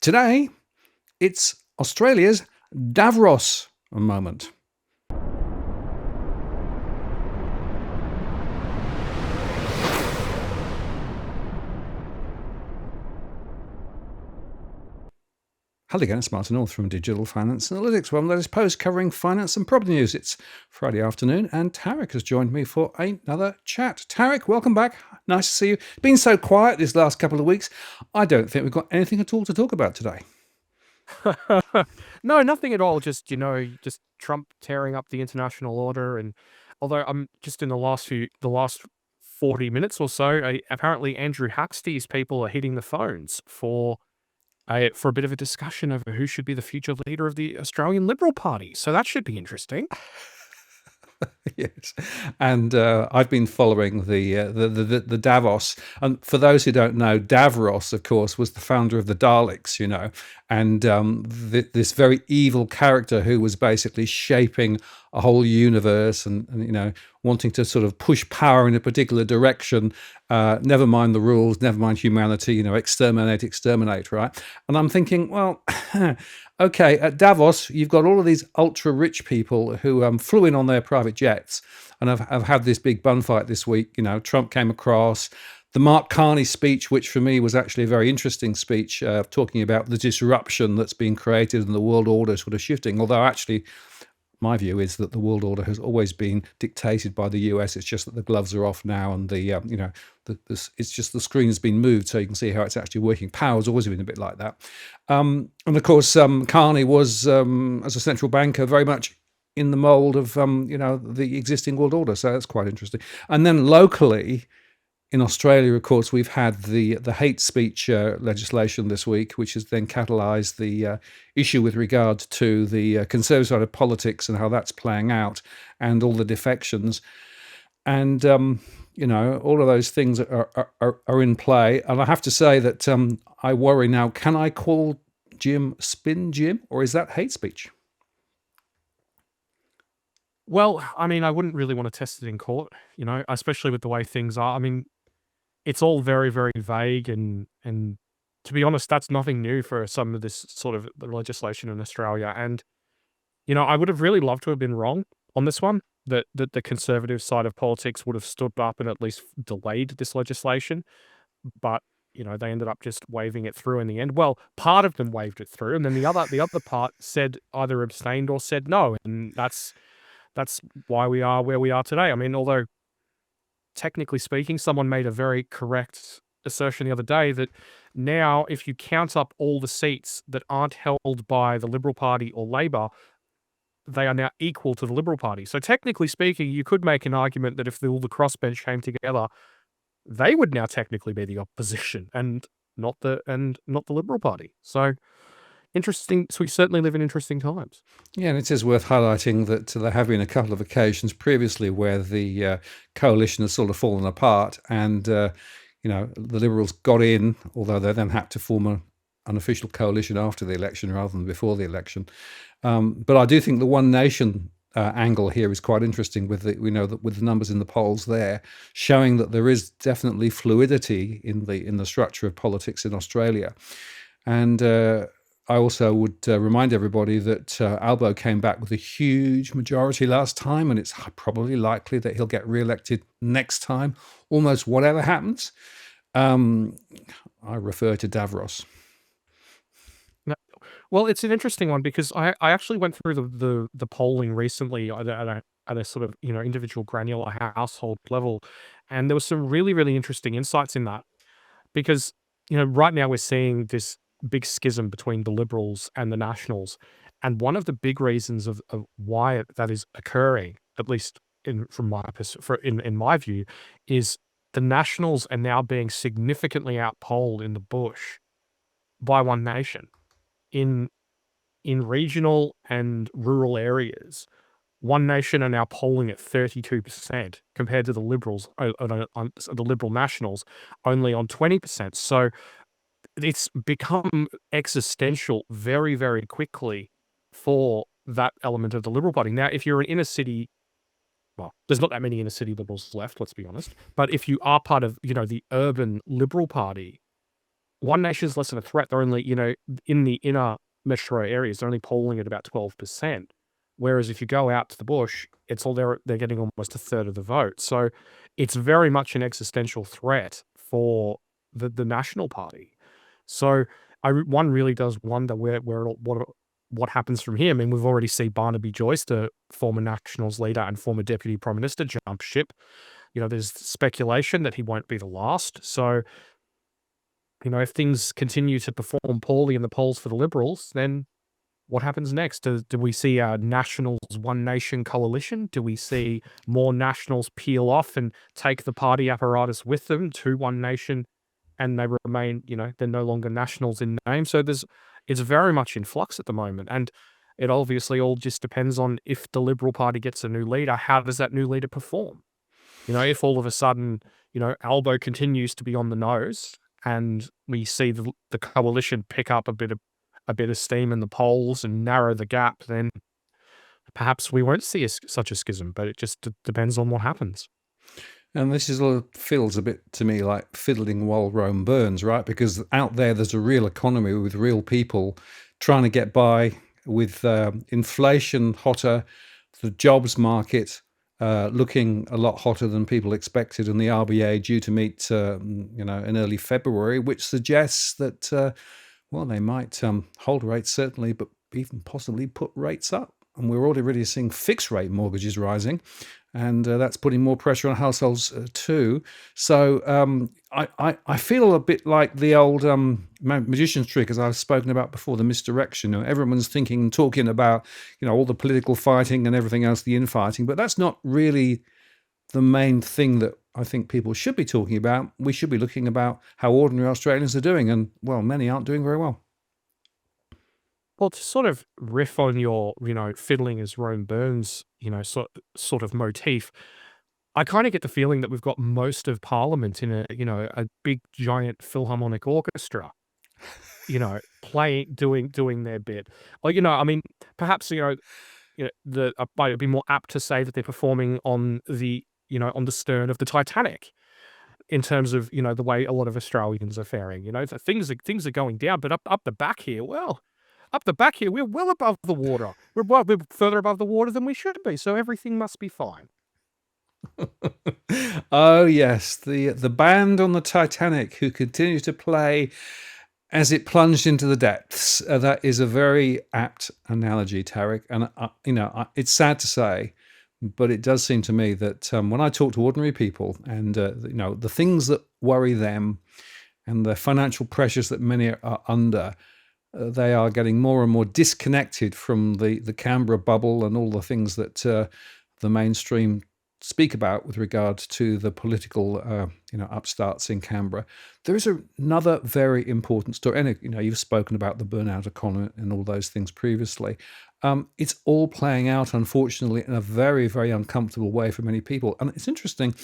Today, it's Australia's Davros moment. Hello again, it's Martin North from Digital Finance Analytics, one latest post covering finance and property news. It's Friday afternoon, and Tarek has joined me for another chat. Tarek, welcome back. Nice to see you. Been so quiet these last couple of weeks. I don't think we've got anything at all to talk about today. No, nothing at all. Just just Trump tearing up the international order, and although I'm just in the last 40 minutes or so, apparently Andrew Huxley's people are hitting the phones for a bit of a discussion over who should be the future leader of the Australian Liberal Party. So that should be interesting. Yes, and I've been following the Davos. And for those who don't know, Davros, of course, was the founder of the Daleks, and this very evil character who was basically shaping a whole universe and wanting to sort of push power in a particular direction. Never mind the rules, never mind humanity. Exterminate, right? And I'm thinking, well. Okay, at Davos, you've got all of these ultra-rich people who flew in on their private jets and have had this big bun fight this week. Trump came across. The Mark Carney speech, which for me was actually a very interesting speech, talking about the disruption that's being created and the world order sort of shifting. Although actually, my view is that the world order has always been dictated by the US. It's just that the gloves are off now, and it's just the screen has been moved, so you can see how it's actually working. Power's always been a bit like that, and of course, Carney was, as a central banker, very much in the mould of the existing world order. So that's quite interesting. And then locally, in Australia, of course, we've had the hate speech legislation this week, which has then catalysed the issue with regard to the conservative side of politics and how that's playing out, and all the defections, and all of those things are in play. And I have to say that I worry now. Can I call Jim Spin Jim, or is that hate speech? Well, I mean, I wouldn't really want to test it in court, especially with the way things are. I mean, it's all very, very vague, and to be honest, that's nothing new for some of this sort of legislation in Australia. And I would have really loved to have been wrong on this one. That the conservative side of politics would have stood up and at least delayed this legislation, but they ended up just waving it through in the end. Well, part of them waved it through, and then the other part said either abstained or said no, and that's why we are where we are today. I mean, although technically speaking, someone made a very correct assertion the other day that now, if you count up all the seats that aren't held by the Liberal Party or Labor, they are now equal to the Liberal Party. So technically speaking, you could make an argument that if all the crossbench came together, they would now technically be the opposition and not the Liberal Party. So interesting. So we certainly live in interesting times. Yeah, and it is worth highlighting that there have been a couple of occasions previously where the coalition has sort of fallen apart, and the Liberals got in, although they then had to form an official coalition after the election rather than before the election. But I do think the One Nation angle here is quite interesting, with the numbers in the polls there showing that there is definitely fluidity in the structure of politics in Australia. And I also would remind everybody that Albo came back with a huge majority last time, and it's probably likely that he'll get re-elected next time, almost whatever happens. I refer to Davros. Well, it's an interesting one because I actually went through the polling recently at a sort of individual granular household level, and there was some really, really interesting insights in that, because right now we're seeing this big schism between the Liberals and the Nationals, and one of the big reasons of why that is occurring, at least in my view, is the Nationals are now being significantly outpolled in the bush by One Nation. In regional and rural areas, One Nation are now polling at 32% compared to the Liberals, the Liberal Nationals, only on 20%. So it's become existential very, very quickly for that element of the Liberal Party. Now, if you're an inner city, well, there's not that many inner city Liberals left, let's be honest. But if you are part of, the urban Liberal Party, One Nation's less of a threat. They're only, in the inner metro areas, they're only polling at about 12%. Whereas if you go out to the bush, it's all they're getting almost a third of the vote. So it's very much an existential threat for the National Party. So one really does wonder what happens from here. I mean, we've already seen Barnaby Joyce, the former Nationals leader and former Deputy Prime Minister, jump ship. There's speculation that he won't be the last. So if things continue to perform poorly in the polls for the Liberals, then what happens next? Do we see a Nationals One Nation coalition? Do we see more Nationals peel off and take the party apparatus with them to One Nation, and they remain, they're no longer Nationals in name? So it's very much in flux at the moment, and it obviously all just depends on if the Liberal Party gets a new leader, how does that new leader perform? If all of a sudden, Albo continues to be on the nose and we see the coalition pick up a bit of steam in the polls and narrow the gap, then perhaps we won't see such a schism, but it just depends on what happens. And this feels a bit to me like fiddling while Rome burns, right? Because out there's a real economy with real people trying to get by with inflation hotter, the jobs market looking a lot hotter than people expected, and the RBA due to meet, in early February, which suggests that, they might hold rates certainly, but even possibly put rates up. And we're already seeing fixed rate mortgages rising, and that's putting more pressure on households too. So I feel a bit like the old magician's trick, as I've spoken about before, the misdirection. Everyone's thinking and talking about all the political fighting and everything else, the infighting, but that's not really the main thing that I think people should be talking about. We should be looking about how ordinary Australians are doing, and many aren't doing very well. Well, to sort of riff on your, fiddling as Rome burns, sort of motif, I kind of get the feeling that we've got most of Parliament in a big giant philharmonic orchestra, playing, doing their bit. Or, I mean, perhaps, might be more apt to say that they're performing on on the stern of the Titanic, in terms of, the way a lot of Australians are faring. Things are going down, but up the back here, we're well above the water. We're further above the water than we should be, so everything must be fine. Oh yes, the band on the Titanic who continued to play as it plunged into the depths. That is a very apt analogy, Tarek. And it's sad to say, but it does seem to me that when I talk to ordinary people, and the things that worry them, and the financial pressures that many are under, they are getting more and more disconnected from the Canberra bubble and all the things that the mainstream speak about with regard to the political, upstarts in Canberra. There is another very important story, and you've spoken about the burnout economy and all those things previously. It's all playing out, unfortunately, in a very, very uncomfortable way for many people. And it's interesting,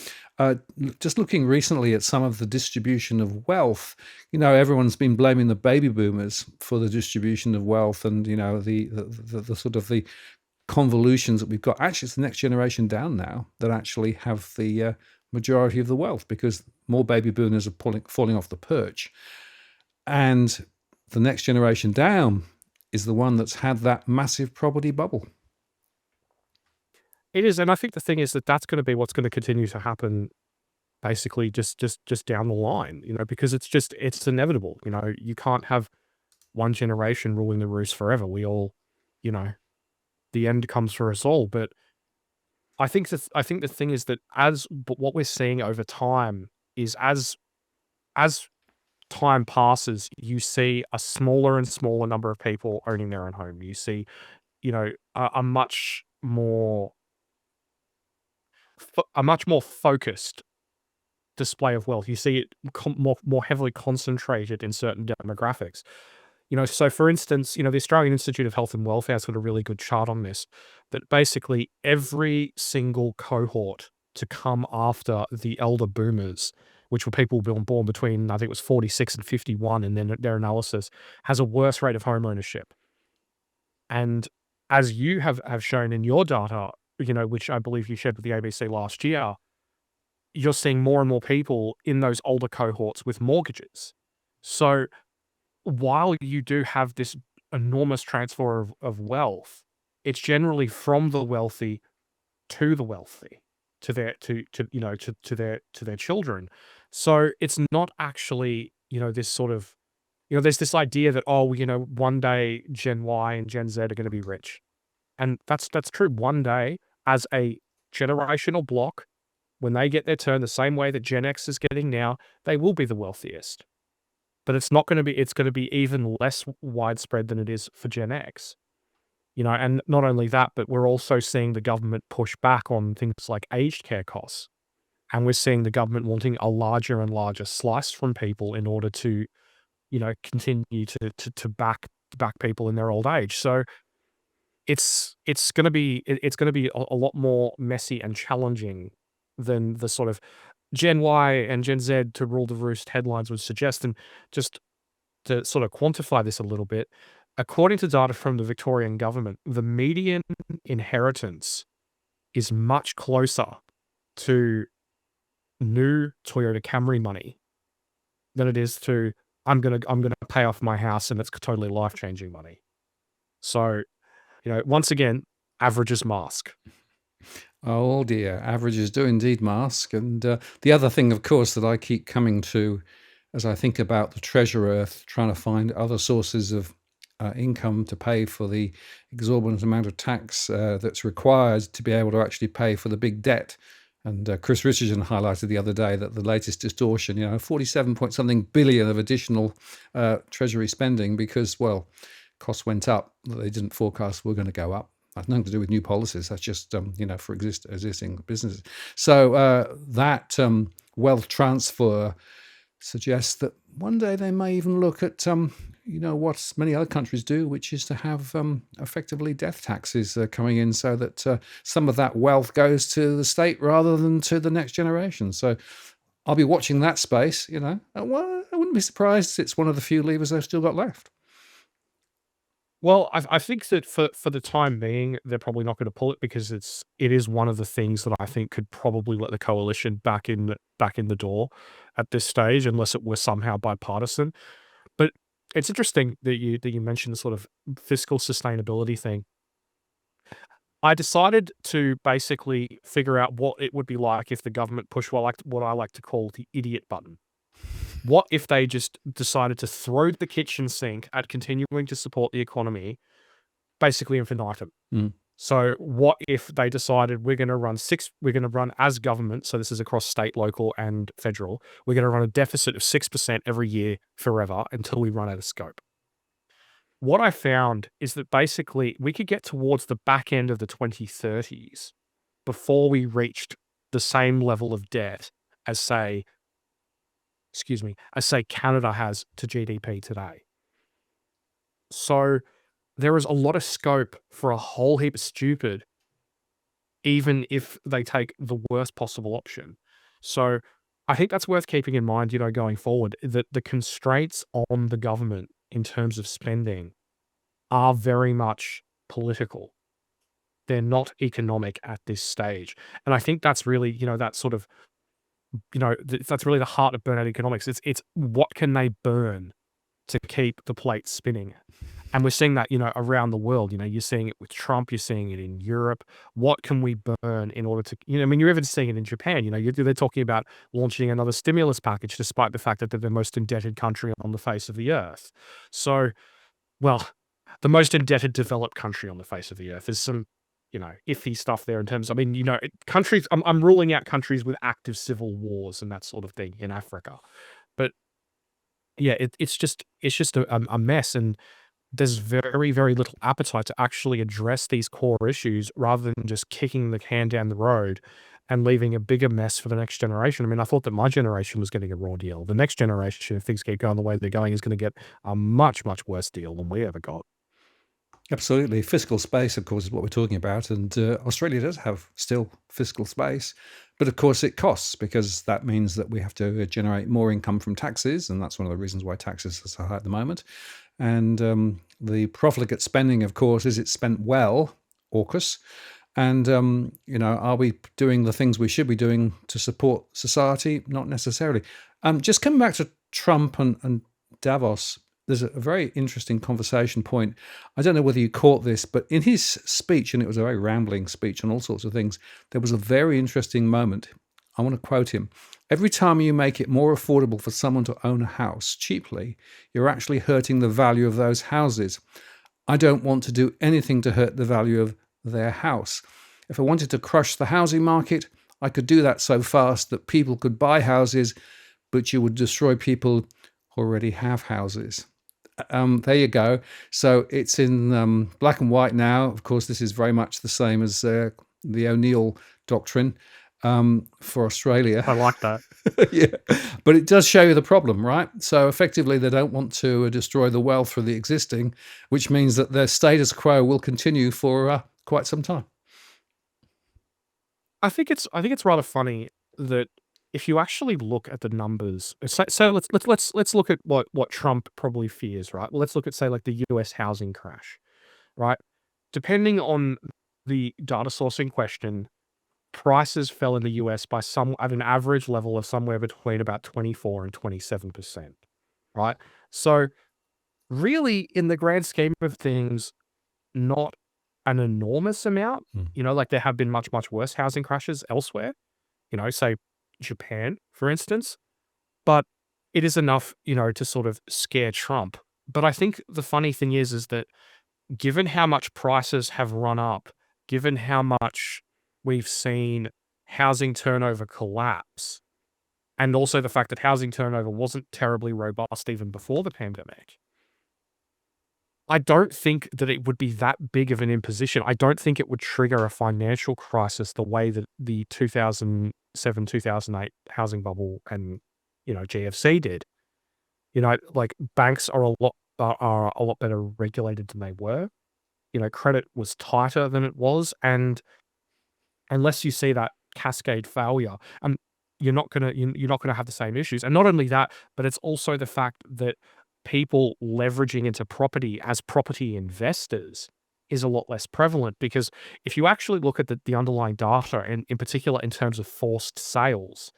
just looking recently at some of the distribution of wealth. Everyone's been blaming the baby boomers for the distribution of wealth, and the sort of the convolutions that we've got. Actually, it's the next generation down now that actually have the majority of the wealth, because more baby boomers are falling off the perch, and the next generation down is the one that's had that massive property bubble. It is, and I think the thing is that that's going to be what's going to continue to happen, basically, just down the line. Because it's inevitable. You can't have one generation ruling the roost forever. We all, the end comes for us all. But I think the thing is that but what we're seeing over time is, as time passes, you see a smaller and smaller number of people owning their own home. You see, a much more focused display of wealth. You see it more heavily concentrated in certain demographics. So for instance, the Australian Institute of Health and Welfare has got a really good chart on this, that basically every single cohort to come after the elder boomers, which were people born between, I think it was 46 and 51, and then their analysis, has a worse rate of home ownership. And as you have shown in your data, which I believe you shared with the ABC last year, you're seeing more and more people in those older cohorts with mortgages. So while you do have this enormous transfer of wealth, it's generally from the wealthy to the wealthy, to their to you know to their children. So it's not actually, this sort of, there's this idea that, oh, one day Gen Y and Gen Z are going to be rich, and that's true. One day, as a generational block, when they get their turn, the same way that Gen X is getting now, they will be the wealthiest. But it's not going to be. It's going to be even less widespread than it is for Gen X. And not only that, but we're also seeing the government push back on things like aged care costs. And we're seeing the government wanting a larger and larger slice from people in order to, continue to back people in their old age. So it's gonna be a lot more messy and challenging than the sort of Gen Y and Gen Z to rule the roost headlines would suggest. And just to sort of quantify this a little bit, according to data from the Victorian government, the median inheritance is much closer to new Toyota Camry money than it is to I'm gonna pay off my house and it's totally life-changing money. So, once again, averages mask. Oh dear, averages do indeed mask. And the other thing, of course, that I keep coming to as I think about the treasure earth, trying to find other sources of income to pay for the exorbitant amount of tax that's required to be able to actually pay for the big debt. And Chris Richardson highlighted the other day that the latest distortion, 47 point something billion of additional treasury spending because, well, costs went up that they didn't forecast were going to go up. That's nothing to do with new policies. That's just, for existing businesses. So that wealth transfer suggests that one day they may even look at, what many other countries do, which is to have effectively death taxes coming in so that some of that wealth goes to the state rather than to the next generation. So I'll be watching that space, Well, I wouldn't be surprised it's one of the few levers they've still got left. Well, I think that for the time being, they're probably not gonna pull it because it is one of the things that I think could probably let the coalition back in the door at this stage, unless it were somehow bipartisan. But it's interesting that you mentioned the sort of fiscal sustainability thing. I decided to basically figure out what it would be like if the government pushed what I like to call the idiot button. What if they just decided to throw the kitchen sink at continuing to support the economy, basically infinitum? Mm. So what if they decided we're gonna run as government, so this is across state, local, and federal, we're gonna run a deficit of 6% every year forever until we run out of scope. What I found is that basically we could get towards the back end of the 2030s before we reached the same level of debt as say Canada has to GDP today. So there is a lot of scope for a whole heap of stupid, even if they take the worst possible option. So I think that's worth keeping in mind, going forward, that the constraints on the government in terms of spending are very much political. They're not economic at this stage. And I think that's really, that sort of, that's really the heart of burnout economics. It's what can they burn to keep the plate spinning? And we're seeing that, around the world. You're seeing it with Trump, you're seeing it in Europe. What can we burn in order to, I mean, you're even seeing it in Japan. They're talking about launching another stimulus package, despite the fact that they're the most indebted country on the face of the earth. So, well, the most indebted developed country on the face of the earth. There's some, iffy stuff there in terms. I mean, countries. I'm ruling out countries with active civil wars and that sort of thing in Africa, but yeah, it's just a mess, and there's very, very little appetite to actually address these core issues rather than just kicking the can down the road and leaving a bigger mess for the next generation. I mean, I thought that my generation was getting a raw deal. The next generation, if things keep going the way they're going, is going to get a much, much worse deal than we ever got. Absolutely. Fiscal space, of course, is what we're talking about. And Australia does have still fiscal space. But of course, it costs because that means that we have to generate more income from taxes. And that's one of the reasons why taxes are so high at the moment. And the profligate spending, of course, is it's spent well, AUKUS. And, are we doing the things we should be doing to support society? Not necessarily. Just coming back to Trump and Davos, there's a very interesting conversation point. I don't know whether you caught this, but in his speech, and it was a very rambling speech on all sorts of things, there was a very interesting moment. I want to quote him. Every time you make it more affordable for someone to own a house cheaply, you're actually hurting the value of those houses. I don't want to do anything to hurt the value of their house. If I wanted to crush the housing market, I could do that so fast that people could buy houses, but you would destroy people who already have houses. There you go. So it's in black and white now. Of course, this is very much the same as the O'Neill doctrine for Australia. I like that. Yeah, but it does show you the problem, right? So effectively, they don't want to destroy the wealth for the existing, which means that their status quo will continue for quite some time. I think it's rather funny that if you actually look at the numbers, so let's look at what Trump probably fears, right? Let's look at, say, like the U.S. housing crash, right? Depending on the data source in question, prices fell in the US by some at an average level of somewhere between about 24 and 27%, right? So really, in the grand scheme of things, not an enormous amount. Mm. Like there have been much, much worse housing crashes elsewhere, say Japan, for instance, but it is enough, to sort of scare Trump. But I think the funny thing is that given how much prices have run up, given how much we've seen housing turnover collapse, and also the fact that housing turnover wasn't terribly robust even before the pandemic, I don't think that it would be that big of an imposition. I don't think it would trigger a financial crisis the way that the 2007, 2008 housing bubble and, GFC did. Like banks are a lot better regulated than they were. Credit was tighter than it was, and unless you see that cascade failure, you're not gonna have the same issues. And not only that, but it's also the fact that people leveraging into property as property investors is a lot less prevalent, because if you actually look at the underlying data, and in particular in terms of forced sales,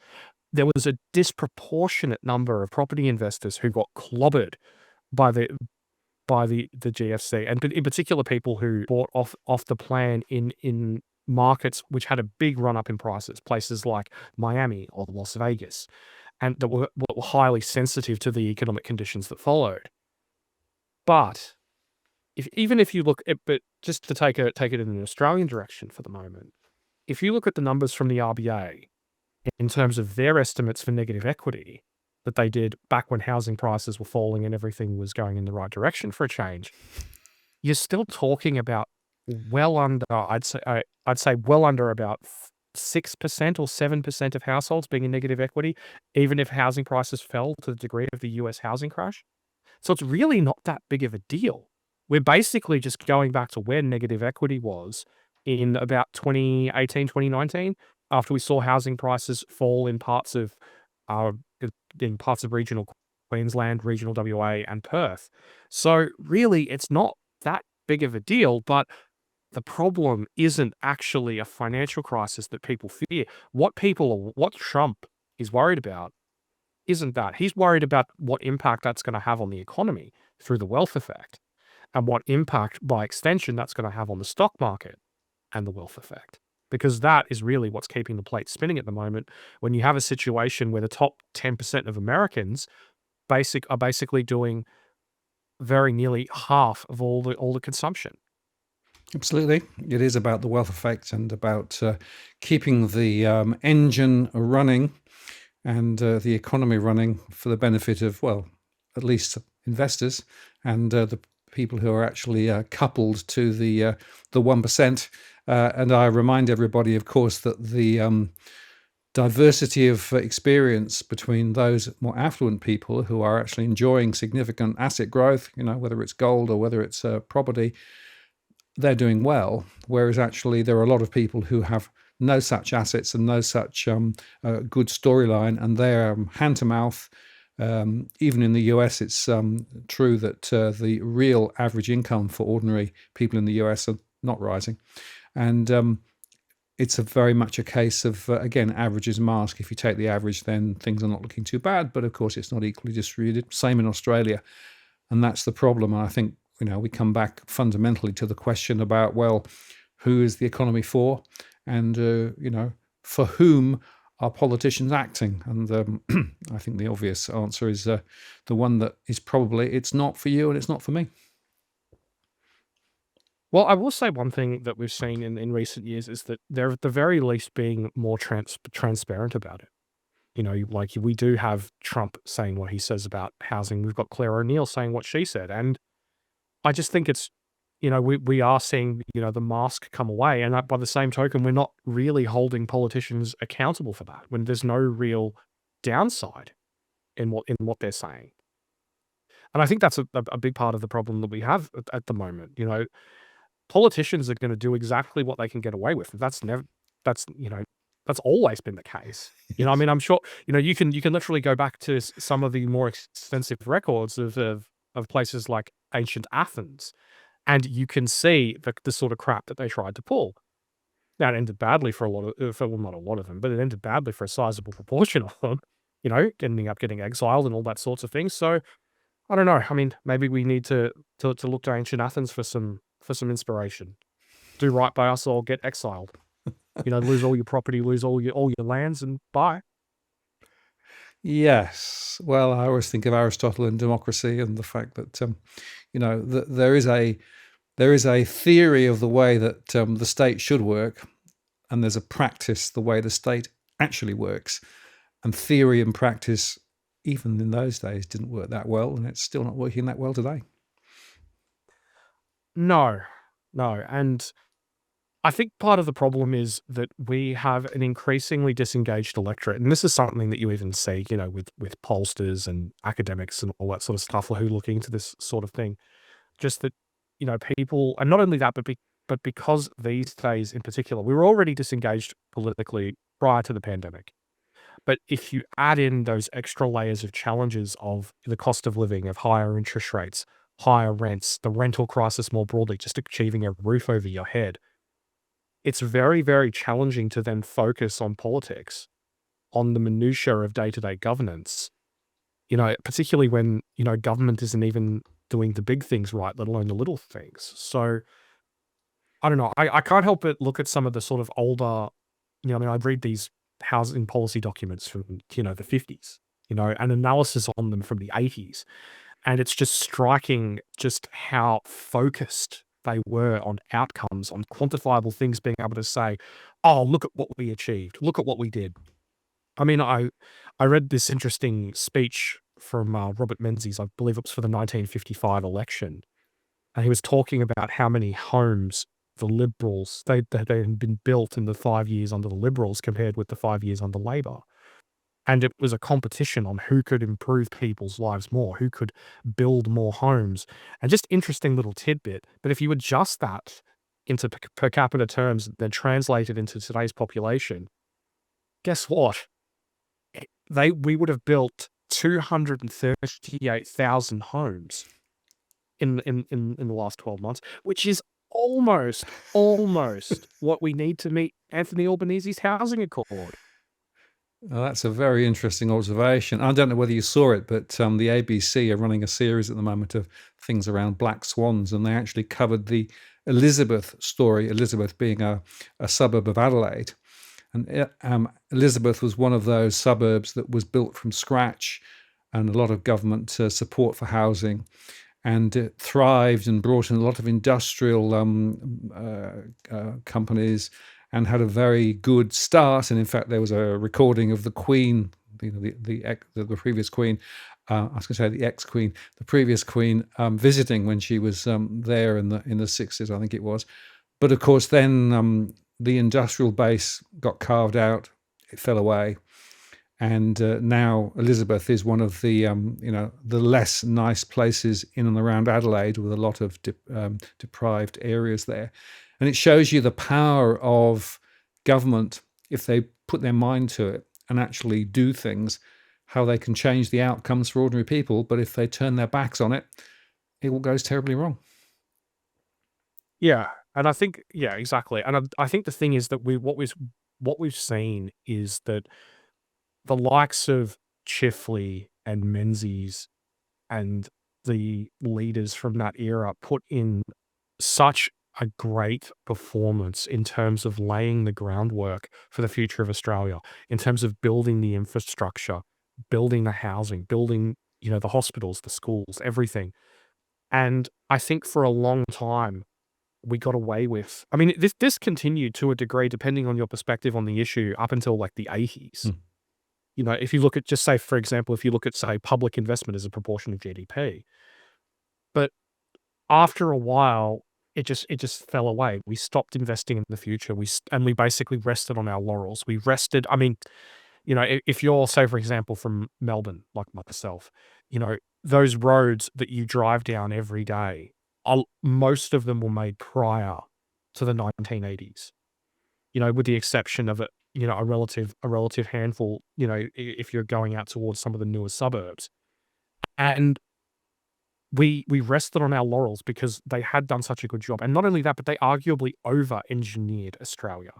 there was a disproportionate number of property investors who got clobbered by the GFC, and in particular people who bought off the plan in markets which had a big run up in prices, places like Miami or Las Vegas, and that were highly sensitive to the economic conditions that followed. But even if you look at, but just to take it in an Australian direction for the moment, if you look at the numbers from the RBA in terms of their estimates for negative equity that they did back when housing prices were falling and everything was going in the right direction for a change, you're still talking about well under, I'd say well under about 6% or 7% of households being in negative equity, even if housing prices fell to the degree of the US housing crash. So it's really not that big of a deal. We're basically just going back to where negative equity was in about 2018, 2019, after we saw housing prices fall in parts of uh, regional Queensland, regional WA, and Perth. So really, it's not that big of a deal, but the problem isn't actually a financial crisis that people fear. What Trump is worried about isn't that. He's worried about what impact that's going to have on the economy through the wealth effect, and what impact, by extension, that's going to have on the stock market and the wealth effect. Because that is really what's keeping the plate spinning at the moment, when you have a situation where the top 10% of Americans are basically doing very nearly half of all the consumption. Absolutely. It is about the wealth effect and about keeping the engine running and the economy running for the benefit of, well, at least investors and the people who are actually coupled to the 1%. And I remind everybody, of course, that the diversity of experience between those more affluent people who are actually enjoying significant asset growth, whether it's gold or whether it's property, they're doing well, whereas actually there are a lot of people who have no such assets and no such good storyline, and they're hand to mouth. Even in the US, it's true that the real average income for ordinary people in the US are not rising. And it's a very much a case of again, averages mask. If you take the average, then things are not looking too bad. But of course, it's not equally distributed. Same in Australia, and that's the problem. And I think we come back fundamentally to the question about, well, who is the economy for, and for whom are politicians acting? And I think the obvious answer is the one that is probably it's not for you and it's not for me. Well, I will say one thing that we've seen in recent years is that they're at the very least being more transparent about it. Like we do have Trump saying what he says about housing. We've got Claire O'Neill saying what she said. And I just think it's, we are seeing, the mask come away. And by the same token, we're not really holding politicians accountable for that when there's no real downside in what they're saying. And I think that's a big part of the problem that we have at the moment. Politicians are going to do exactly what they can get away with. That's, that's always been the case. I mean, I'm sure, you can literally go back to some of the more extensive records of places like ancient Athens, and you can see the sort of crap that they tried to pull. Now, it ended badly for a lot of, well, not a lot of them, but it ended badly for a sizable proportion of them, ending up getting exiled and all that sorts of things. So I don't know. I mean, maybe we need to look to ancient Athens for some inspiration. Do right by us or get exiled. Lose all your property, lose all your lands, and bye. Yes. Well, I always think of Aristotle and democracy and the fact that that there is a theory of the way that the state should work, and there's a practice the way the state actually works. And theory and practice, even in those days, didn't work that well, and it's still not working that well today. No, no. And I think part of the problem is that we have an increasingly disengaged electorate. And this is something that you even see, with pollsters and academics and all that sort of stuff who look into this sort of thing. Just that, people, and not only that, but because these days in particular, we were already disengaged politically prior to the pandemic. But if you add in those extra layers of challenges of the cost of living, of higher interest rates, higher rents, the rental crisis more broadly, just achieving a roof over your head, it's very, very challenging to then focus on politics, on the minutiae of day-to-day governance, particularly when, government isn't even doing the big things right, let alone the little things. So I don't know. I can't help but look at some of the sort of older, I mean, I read these housing policy documents from, the 50s, an analysis on them from the 80s. And it's just striking just how focused they were on outcomes, on quantifiable things, being able to say, oh, look at what we achieved. Look at what we did. I mean, I read this interesting speech from Robert Menzies, I believe it was for the 1955 election. And he was talking about how many homes the Liberals, they had been built in the 5 years under the Liberals compared with the 5 years under Labor. And it was a competition on who could improve people's lives more, who could build more homes. And just interesting little tidbit. But if you adjust that into per capita terms, then translate it into today's population, guess what? We would have built 238,000 homes in the last 12 months, which is almost what we need to meet Anthony Albanese's housing accord. Well, that's a very interesting observation. I don't know whether you saw it, but the ABC are running a series at the moment of things around black swans, and they actually covered the Elizabeth story, Elizabeth being a suburb of Adelaide. And Elizabeth was one of those suburbs that was built from scratch, and a lot of government support for housing. And it thrived and brought in a lot of industrial companies, and had a very good start. And in fact, there was a recording of the Queen, the previous Queen. I was going to say the ex-Queen, the previous Queen, visiting when she was there in the 60s, I think it was. But of course, then the industrial base got carved out; it fell away, and now Elizabeth is one of the the less nice places in and around Adelaide, with a lot of deprived areas there. And it shows you the power of government if they put their mind to it and actually do things, how they can change the outcomes for ordinary people. But if they turn their backs on it, it all goes terribly wrong. Yeah. And I think, yeah, exactly. And I think the thing is that what we've seen is that the likes of Chifley and Menzies and the leaders from that era put in such a great performance in terms of laying the groundwork for the future of Australia, in terms of building the infrastructure, building the housing, building, the hospitals, the schools, everything. And I think for a long time, we got away with, I mean, this continued to a degree, depending on your perspective on the issue, up until like the 80s. Hmm. If you look at, just say, for example, if you look at, say, public investment as a proportion of GDP, but after a while, it just fell away. We stopped investing in the future. And we basically rested on our laurels. We rested. I mean, if you're, say, for example, from Melbourne, like myself, those roads that you drive down every day, most of them were made prior to the 1980s. With the exception of a relative handful. If you're going out towards some of the newer suburbs, and we rested on our laurels because they had done such a good job. And not only that, but they arguably over-engineered Australia.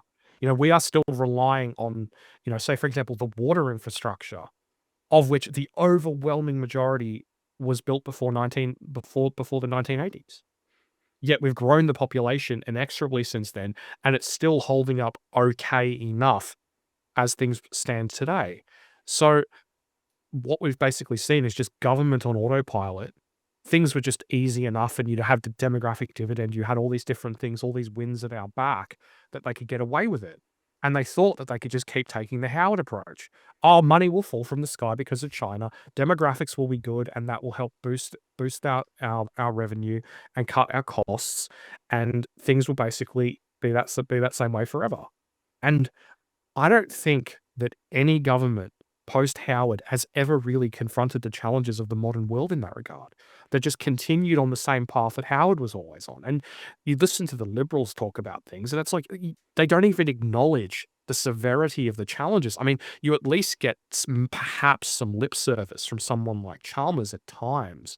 We are still relying on, say, for example, the water infrastructure, of which the overwhelming majority was built before the 1980s. Yet we've grown the population inexorably since then, and it's still holding up okay enough as things stand today. So what we've basically seen is just government on autopilot. Things were just easy enough, and you'd have the demographic dividend. You had all these different things, all these winds at our back, that they could get away with it. And they thought that they could just keep taking the Howard approach. Oh, money will fall from the sky because of China. Demographics will be good, and that will help boost our revenue and cut our costs, and things will basically be that same way forever. And I don't think that any government post Howard has ever really confronted the challenges of the modern world in that regard. They just continued on the same path that Howard was always on. And you listen to the Liberals talk about things, and it's like they don't even acknowledge the severity of the challenges. I mean, you at least get perhaps some lip service from someone like Chalmers at times,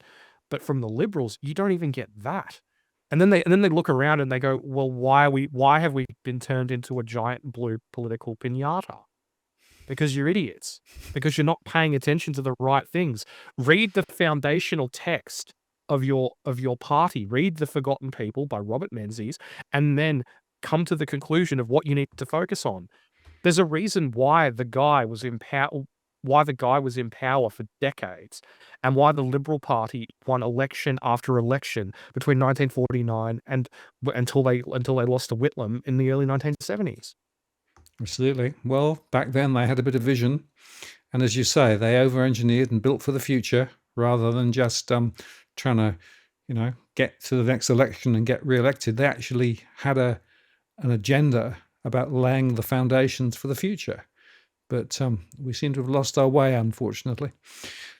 but from the Liberals, you don't even get that. And then they look around and they go, well, why have we been turned into a giant blue political pinata? Because you're idiots. Because you're not paying attention to the right things. Read the foundational text of your party. Read The Forgotten People by Robert Menzies, and then come to the conclusion of what you need to focus on. There's a reason why the guy was in power for decades, and why the Liberal Party won election after election between 1949 and until they lost to Whitlam in the early 1970s. Absolutely. Well, back then they had a bit of vision, and as you say, they over-engineered and built for the future rather than just trying to, get to the next election and get re-elected. They actually had an agenda about laying the foundations for the future. But we seem to have lost our way, unfortunately.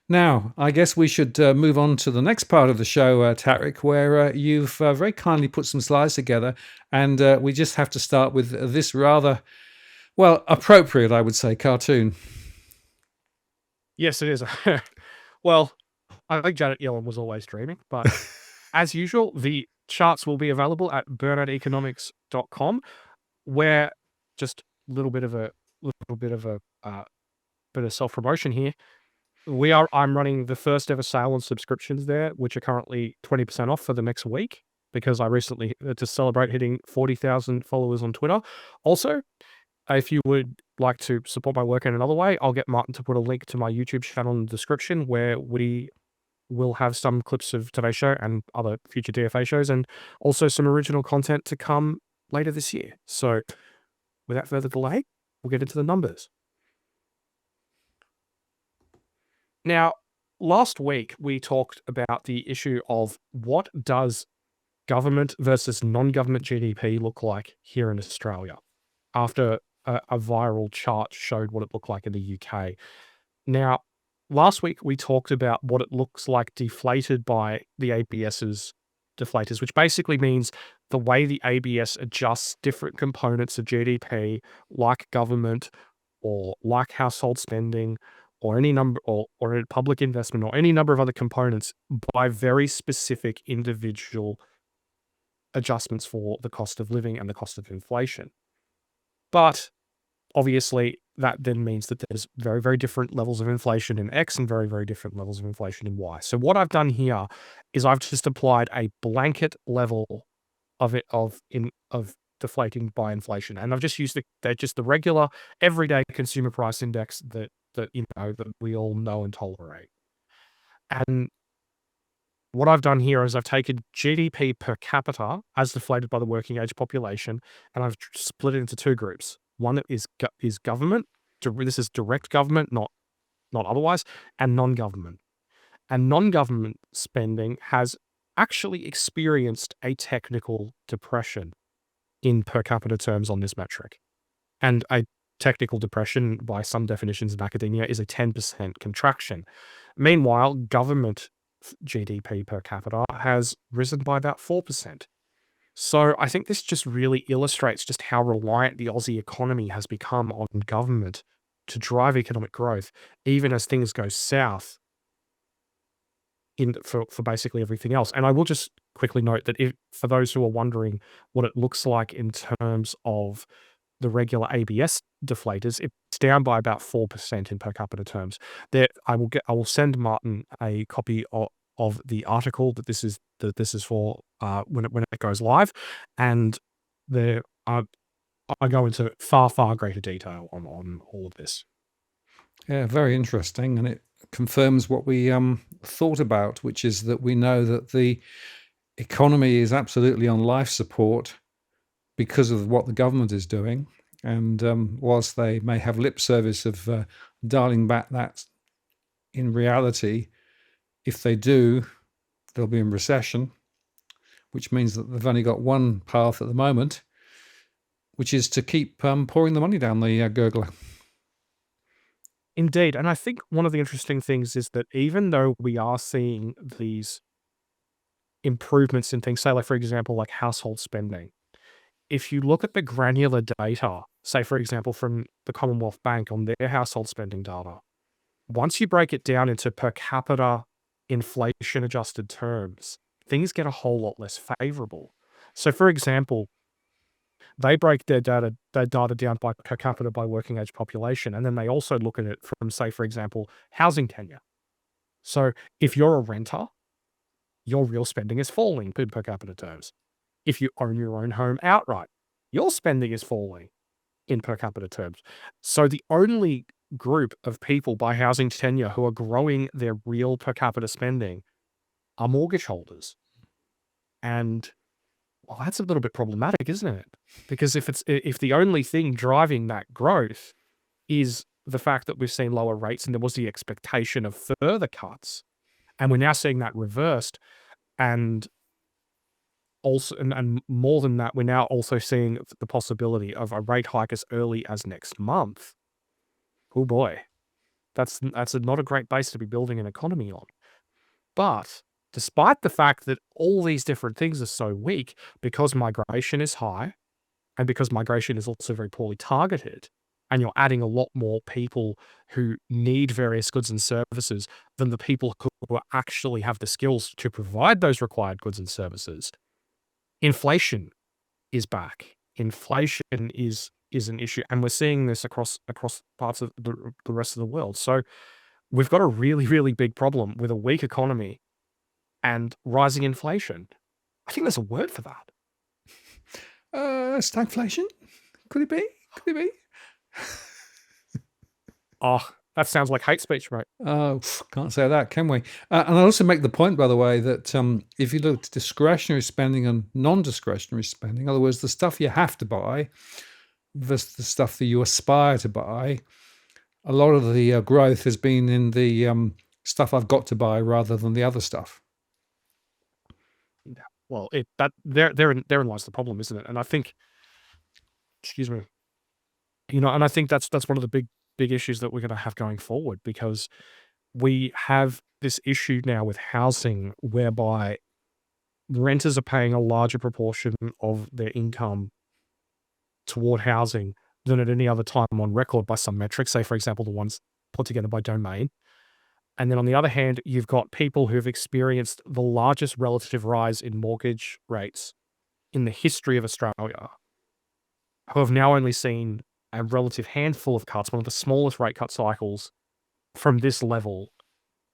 Now, I guess we should move on to the next part of the show, Tarek, where you've very kindly put some slides together, and we just have to start with this rather, well, appropriate, I would say, cartoon. Yes, it is. Well, I think Janet Yellen was always dreaming, but as usual, the charts will be available at burnouteconomics.com, where, just a bit of self-promotion here. I'm running the first ever sale on subscriptions there, which are currently 20% off for the next week, because I recently, to celebrate hitting 40,000 followers on Twitter. Also, if you would like to support my work in another way, I'll get Martin to put a link to my YouTube channel in the description, where we will have some clips of today's show and other future DFA shows, and also some original content to come later this year. So without further delay, we'll get into the numbers. Now, last week we talked about the issue of what does government versus non-government GDP look like here in Australia, after a viral chart showed what it looked like in the UK. Now, last week we talked about what it looks like deflated by the ABS's deflators, which basically means the way the ABS adjusts different components of GDP, like government or like household spending, or any number, or public investment, or any number of other components, by very specific individual adjustments for the cost of living and the cost of inflation. But obviously, that then means that there's very, very different levels of inflation in X and very, very different levels of inflation in Y. So what I've done here is I've just applied a blanket level of deflating by inflation, and I've just used they're just the regular everyday consumer price index that that we all know and tolerate. And what I've done here is I've taken GDP per capita as deflated by the working age population, and I've split it into two groups. One that is government. This is direct government, not otherwise, and non-government. And non-government spending has actually experienced a technical depression in per capita terms on this metric. And a technical depression, by some definitions in academia, is a 10% contraction. Meanwhile, government GDP per capita has risen by about 4%. So I think this just really illustrates just how reliant the Aussie economy has become on government to drive economic growth, even as things go south for basically everything else. And I will just quickly note that if for those who are wondering what it looks like in terms of the regular ABS deflators, it's down by about 4% in per capita terms. I will send Martin a copy of the article that this is for when it goes live, and there I go into far greater detail on all of this. Yeah, very interesting, and it confirms what we thought about, which is that we know that the economy is absolutely on life support because of what the government is doing. And whilst they may have lip service of dialing back that, in reality, if they do, they'll be in recession, which means that they've only got one path at the moment, which is to keep pouring the money down the gurgler. Indeed, and I think one of the interesting things is that even though we are seeing these improvements in things, say, like, for example, like household spending, if you look at the granular data, say, for example, from the Commonwealth Bank on their household spending data, once you break it down into per capita inflation adjusted terms, things get a whole lot less favorable. So, for example, they break their data down by per capita by working age population, and then they also look at it from, say, for example, housing tenure. So if you're a renter, your real spending is falling in per capita terms. If you own your own home outright, your spending is falling in per capita terms. So the only group of people by housing tenure who are growing their real per capita spending are mortgage holders. And well, that's a little bit problematic, isn't it? Because if the only thing driving that growth is the fact that we've seen lower rates and there was the expectation of further cuts, and we're now seeing that reversed, and also and more than that, we're now also seeing the possibility of a rate hike as early as next month. Oh boy, that's not a great base to be building an economy on. But despite the fact that all these different things are so weak, because migration is high, and because migration is also very poorly targeted, and you're adding a lot more people who need various goods and services than the people who actually have the skills to provide those required goods and services, inflation is back. Inflation is an issue, and we're seeing this across parts of the rest of the world. So we've got a really big problem with a weak economy and rising inflation. I think there's a word for that. Stagflation? Could it be? Could it be? Oh, that sounds like hate speech, mate. Oh, can't say that, can we? And I also make the point, by the way, that if you look at discretionary spending and non-discretionary spending, in other words, the stuff you have to buy versus the stuff that you aspire to buy, a lot of the growth has been in the stuff I've got to buy rather than the other stuff. Well, therein lies the problem, isn't it? And I think, excuse me, and I think that's one of the big issues that we're going to have going forward, because we have this issue now with housing whereby renters are paying a larger proportion of their income toward housing than at any other time on record by some metrics, say, for example, the ones put together by Domain. And then on the other hand, you've got people who've experienced the largest relative rise in mortgage rates in the history of Australia who have now only seen a relative handful of cuts, one of the smallest rate cut cycles from this level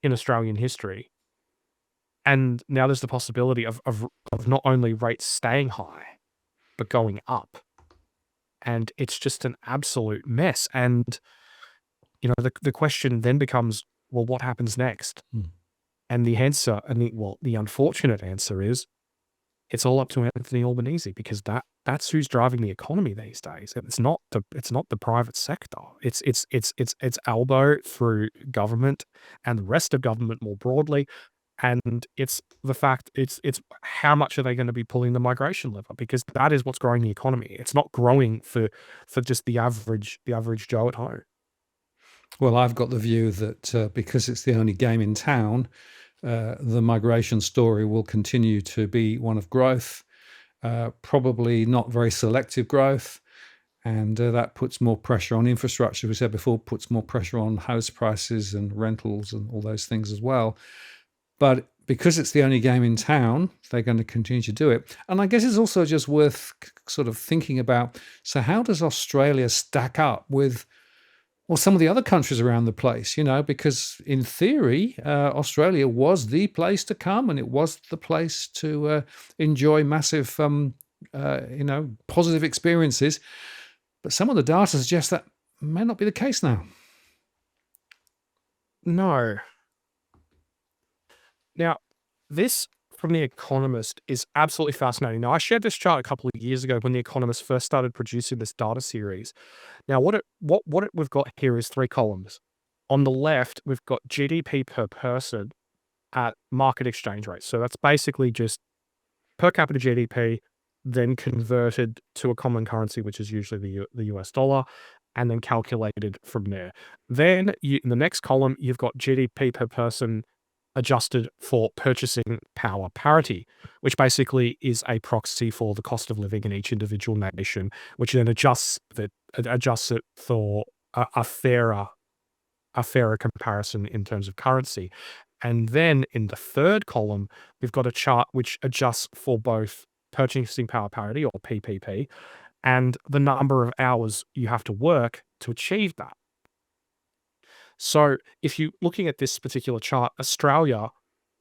in Australian history. And now there's the possibility of not only rates staying high, but going up. And it's just an absolute mess. And, the question then becomes, well, what happens next? Mm. And the answer, the unfortunate answer is it's all up to Anthony Albanese, because that's who's driving the economy these days. It's not the private sector. It's Albo through government and the rest of government more broadly. And it's the fact it's how much are they going to be pulling the migration lever, because that is what's growing the economy. It's not growing for just the average Joe at home. Well, I've got the view that because it's the only game in town, the migration story will continue to be one of growth, probably not very selective growth. And that puts more pressure on infrastructure, we said before, puts more pressure on house prices and rentals and all those things as well. But because it's the only game in town, they're going to continue to do it. And I guess it's also just worth sort of thinking about, so how does Australia stack up with, well, some of the other countries around the place, because in theory, Australia was the place to come and it was the place to enjoy massive, positive experiences. But some of the data suggests that may not be the case now. No. Now, this from The Economist is absolutely fascinating. Now, I shared this chart a couple of years ago when The Economist first started producing this data series. Now, we've got here is 3 columns. On the left, we've got GDP per person at market exchange rates. So that's basically just per capita GDP, then converted to a common currency, which is usually the US dollar, and then calculated from there. Then in the next column, you've got GDP per person adjusted for purchasing power parity, which basically is a proxy for the cost of living in each individual nation, which then adjusts it for a fairer comparison in terms of currency. And then in the third column, we've got a chart which adjusts for both purchasing power parity, or PPP, and the number of hours you have to work to achieve that. So if you're looking at this particular chart, Australia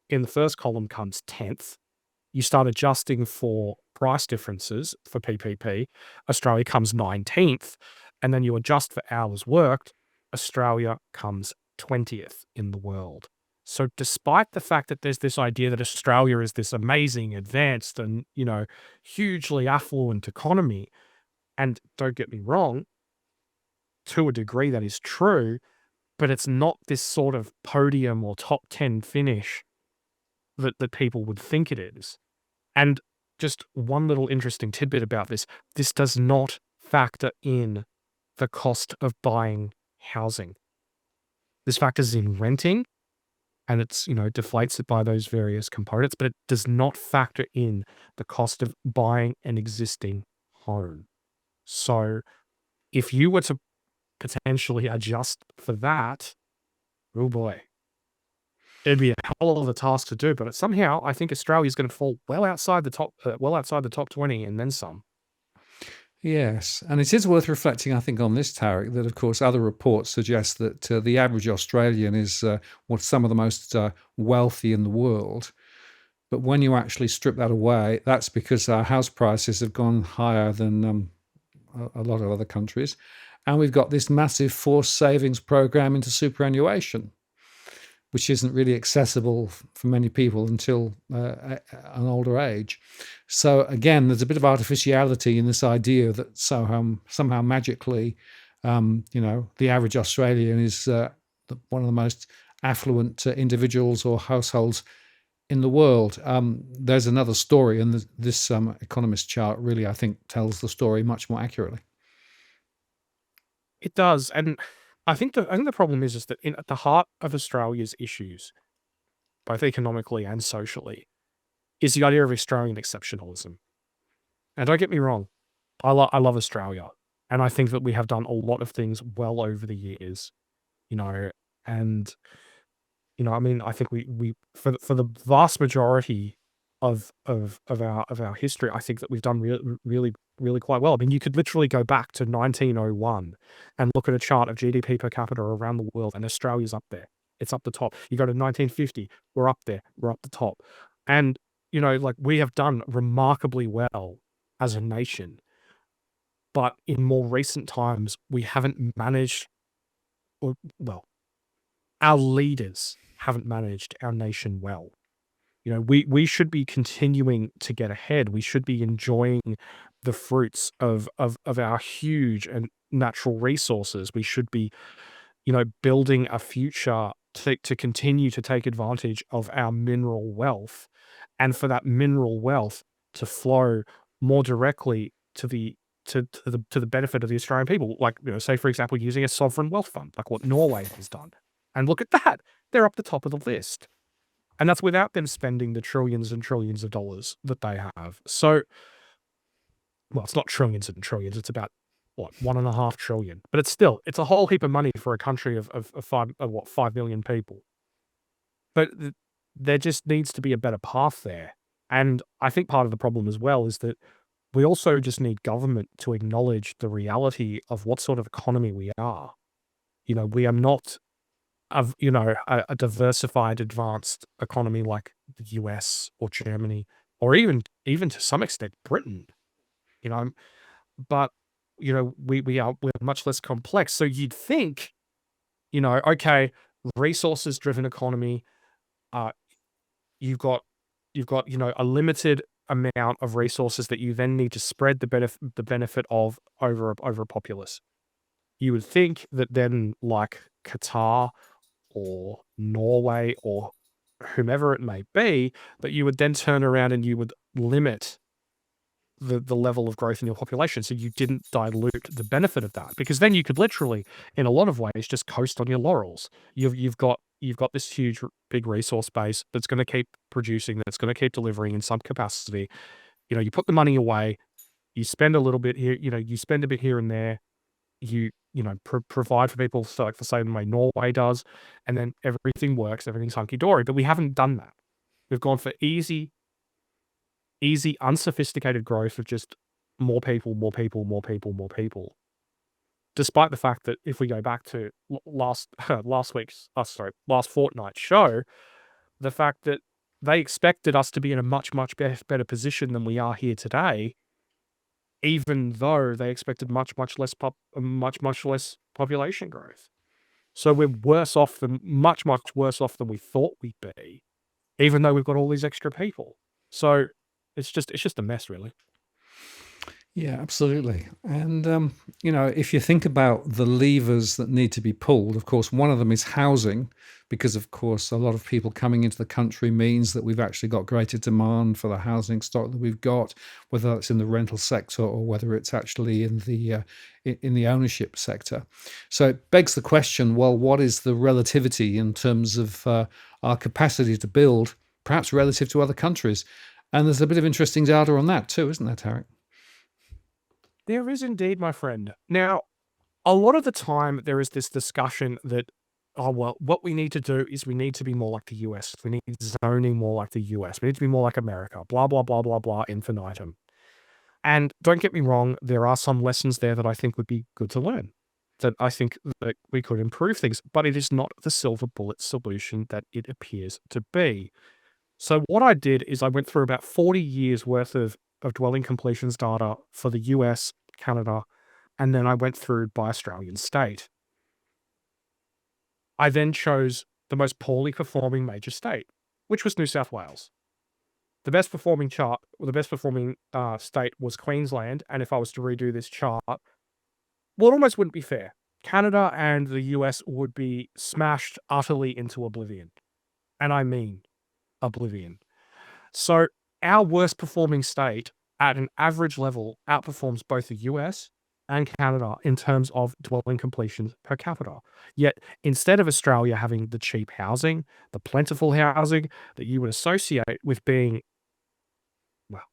in the first column comes 10th. You start adjusting for price differences for PPP, Australia comes 19th, and then you adjust for hours worked, Australia comes 20th in the world. So despite the fact that there's this idea that Australia is this amazing, advanced, and, hugely affluent economy, and don't get me wrong, to a degree that is true, but it's not this sort of podium or top 10 finish that people would think it is. And just one little interesting tidbit about this does not factor in the cost of buying housing. This factors in renting, and it's, deflates it by those various components, but it does not factor in the cost of buying an existing home. So if you were to potentially adjust for that, oh boy, it'd be a hell of a task to do. But somehow I think Australia is going to fall well outside the top 20 and then some. Yes, and it is worth reflecting, I think, on this, Tarek, that of course other reports suggest that the average Australian is what's some of the most wealthy in the world. But when you actually strip that away, that's because our house prices have gone higher than a lot of other countries. And we've got this massive forced savings program into superannuation, which isn't really accessible for many people until an older age. So again, there's a bit of artificiality in this idea that somehow magically, the average Australian is one of the most affluent individuals or households in the world. There's another story, and this Economist chart really, I think, tells the story much more accurately. It does, and I think the problem is that at the heart of Australia's issues, both economically and socially, is the idea of Australian exceptionalism. And don't get me wrong, I love Australia, and I think that we have done a lot of things well over the years, and I think we for the vast majority of our history, I think that we've done really, really quite well. I mean, you could literally go back to 1901 and look at a chart of GDP per capita around the world, and Australia's up there. It's up the top. You go to 1950, we're up there. We're up the top. And, like, we have done remarkably well as a nation, but in more recent times, we haven't managed, or well, our leaders haven't managed our nation well. We should be continuing to get ahead. We should be enjoying the fruits of our huge and natural resources. We should be, building a future to continue to take advantage of our mineral wealth, and for that mineral wealth to flow more directly to the benefit of the Australian people. Like, say for example, using a sovereign wealth fund, like what Norway has done. And look at that. They're up the top of the list. And that's without them spending the trillions and trillions of dollars that they have. So, well, it's not trillions and trillions. It's about, what, 1.5 trillion. But it's a whole heap of money for a country of 5 million people. But there just needs to be a better path there. And I think part of the problem as well is that we also just need government to acknowledge the reality of what sort of economy we are. We are not a diversified, advanced economy like the US or Germany, or even to some extent Britain, you know, but we're much less complex. So you'd think, okay, resources driven economy, uh, you've got a limited amount of resources that you then need to spread the benefit of over a populace. You would think that then, like Qatar or Norway or whomever it may be, that you would then turn around and you would limit the level of growth in your population, so you didn't dilute the benefit of that, because then you could literally, in a lot of ways, just coast on your laurels. You've got this huge, big resource base that's going to keep producing, that's going to keep delivering in some capacity. You put the money away, you spend a little bit here, you spend a bit here and there, provide for people, so like the same way Norway does, and then everything works, everything's hunky dory. But we haven't done that. We've gone for easy, unsophisticated growth of just more people, more people, more people, more people. Despite the fact that if we go back to last fortnight's show, the fact that they expected us to be in a much, much better position than we are here today, even though they expected much, much less population growth. So we're much, much worse off than we thought we'd be, even though we've got all these extra people. So it's just a mess, really. Yeah, absolutely. And, if you think about the levers that need to be pulled, of course, one of them is housing, because, of course, a lot of people coming into the country means that we've actually got greater demand for the housing stock that we've got, whether that's in the rental sector or whether it's actually in the ownership sector. So it begs the question, well, what is the relativity in terms of our capacity to build, perhaps relative to other countries? And there's a bit of interesting data on that too, isn't there, Tarek? There is indeed, my friend. Now, a lot of the time, there is this discussion that, oh, well, what we need to do is we need to be more like the US. We need zoning more like the US. We need to be more like America, blah, blah, blah, blah, blah, infinitum. And don't get me wrong, there are some lessons there that I think would be good to learn, that I think that we could improve things, but it is not the silver bullet solution that it appears to be. So what I did is I went through about 40 years worth of dwelling completions data for the US, Canada, and then I went through by Australian state. I then chose the most poorly performing major state, which was New South Wales. The best performing state was Queensland, and if I was to redo this chart, well, it almost wouldn't be fair. Canada and the US would be smashed utterly into oblivion. And I mean oblivion. So our worst performing state at an average level outperforms both the US and Canada in terms of dwelling completions per capita. Yet instead of Australia having the cheap housing, the plentiful housing that you would associate with being, well,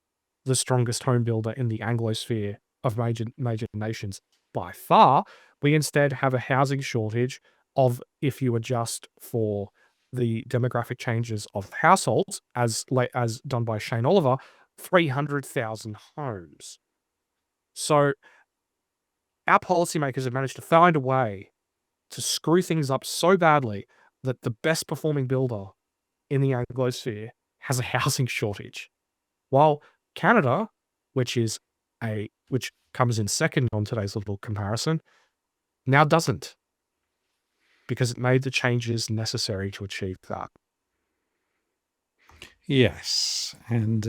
the strongest home builder in the Anglosphere of major nations by far, we instead have a housing shortage of, if you adjust for the demographic changes of households, as done by Shane Oliver, 300,000 homes. So our policymakers have managed to find a way to screw things up so badly that the best performing builder in the Anglosphere has a housing shortage. While Canada, which comes in second on today's little comparison, now doesn't, because it made the changes necessary to achieve that. Yes, and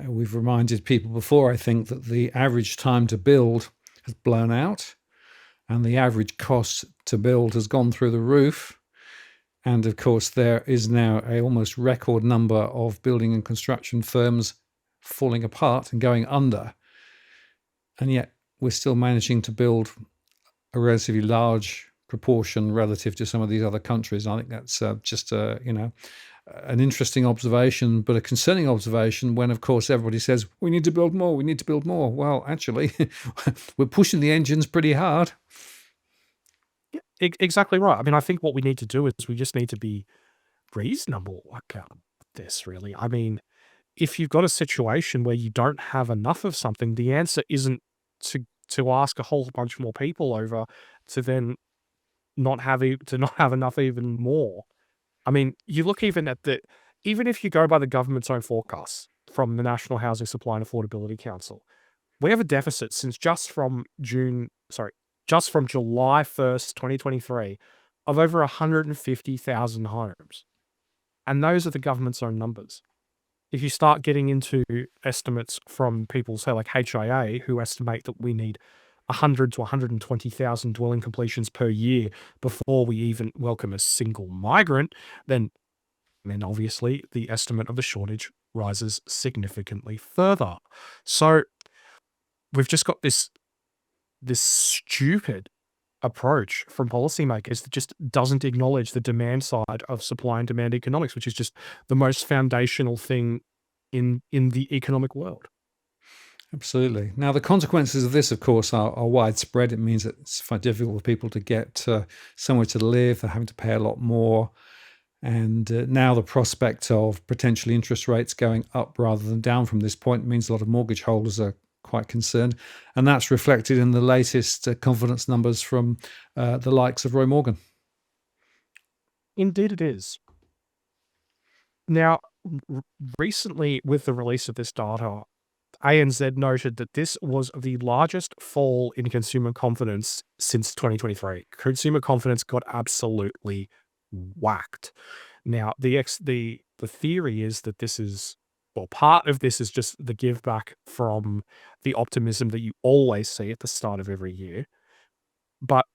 we've reminded people before, I think, that the average time to build has blown out and the average cost to build has gone through the roof. And of course, there is now a almost record number of building and construction firms falling apart and going under. And yet we're still managing to build a relatively large proportion relative to some of these other countries. And I think that's just an interesting observation, but a concerning observation when, of course, everybody says, we need to build more, we need to build more. Well, actually, we're pushing the engines pretty hard. Yeah, exactly right. I mean, I think what we need to do is we just need to be reasonable about this, really. I mean, if you've got a situation where you don't have enough of something, the answer isn't to ask a whole bunch more people over to then not have enough even more. I mean, you look even if you go by the government's own forecasts from the National Housing Supply and Affordability Council, we have a deficit just from July 1st, 2023, of over 150,000 homes. And those are the government's own numbers. If you start getting into estimates from people, say like HIA, who estimate that we need 100 to 120,000 dwelling completions per year before we even welcome a single migrant, then obviously the estimate of the shortage rises significantly further. So we've just got this stupid approach from policymakers that just doesn't acknowledge the demand side of supply and demand economics, which is just the most foundational thing in the economic world. Absolutely. Now, the consequences of this, of course, are widespread. It means that it's quite difficult for people to get somewhere to live. They're having to pay a lot more. And now the prospect of potentially interest rates going up rather than down from this point means a lot of mortgage holders are quite concerned. And that's reflected in the latest confidence numbers from the likes of Roy Morgan. Indeed, it is. Now, recently, with the release of this data, ANZ noted that this was the largest fall in consumer confidence since 2023. Consumer confidence got absolutely whacked. Now, the theory is that part of this is just the give back from the optimism that you always see at the start of every year. But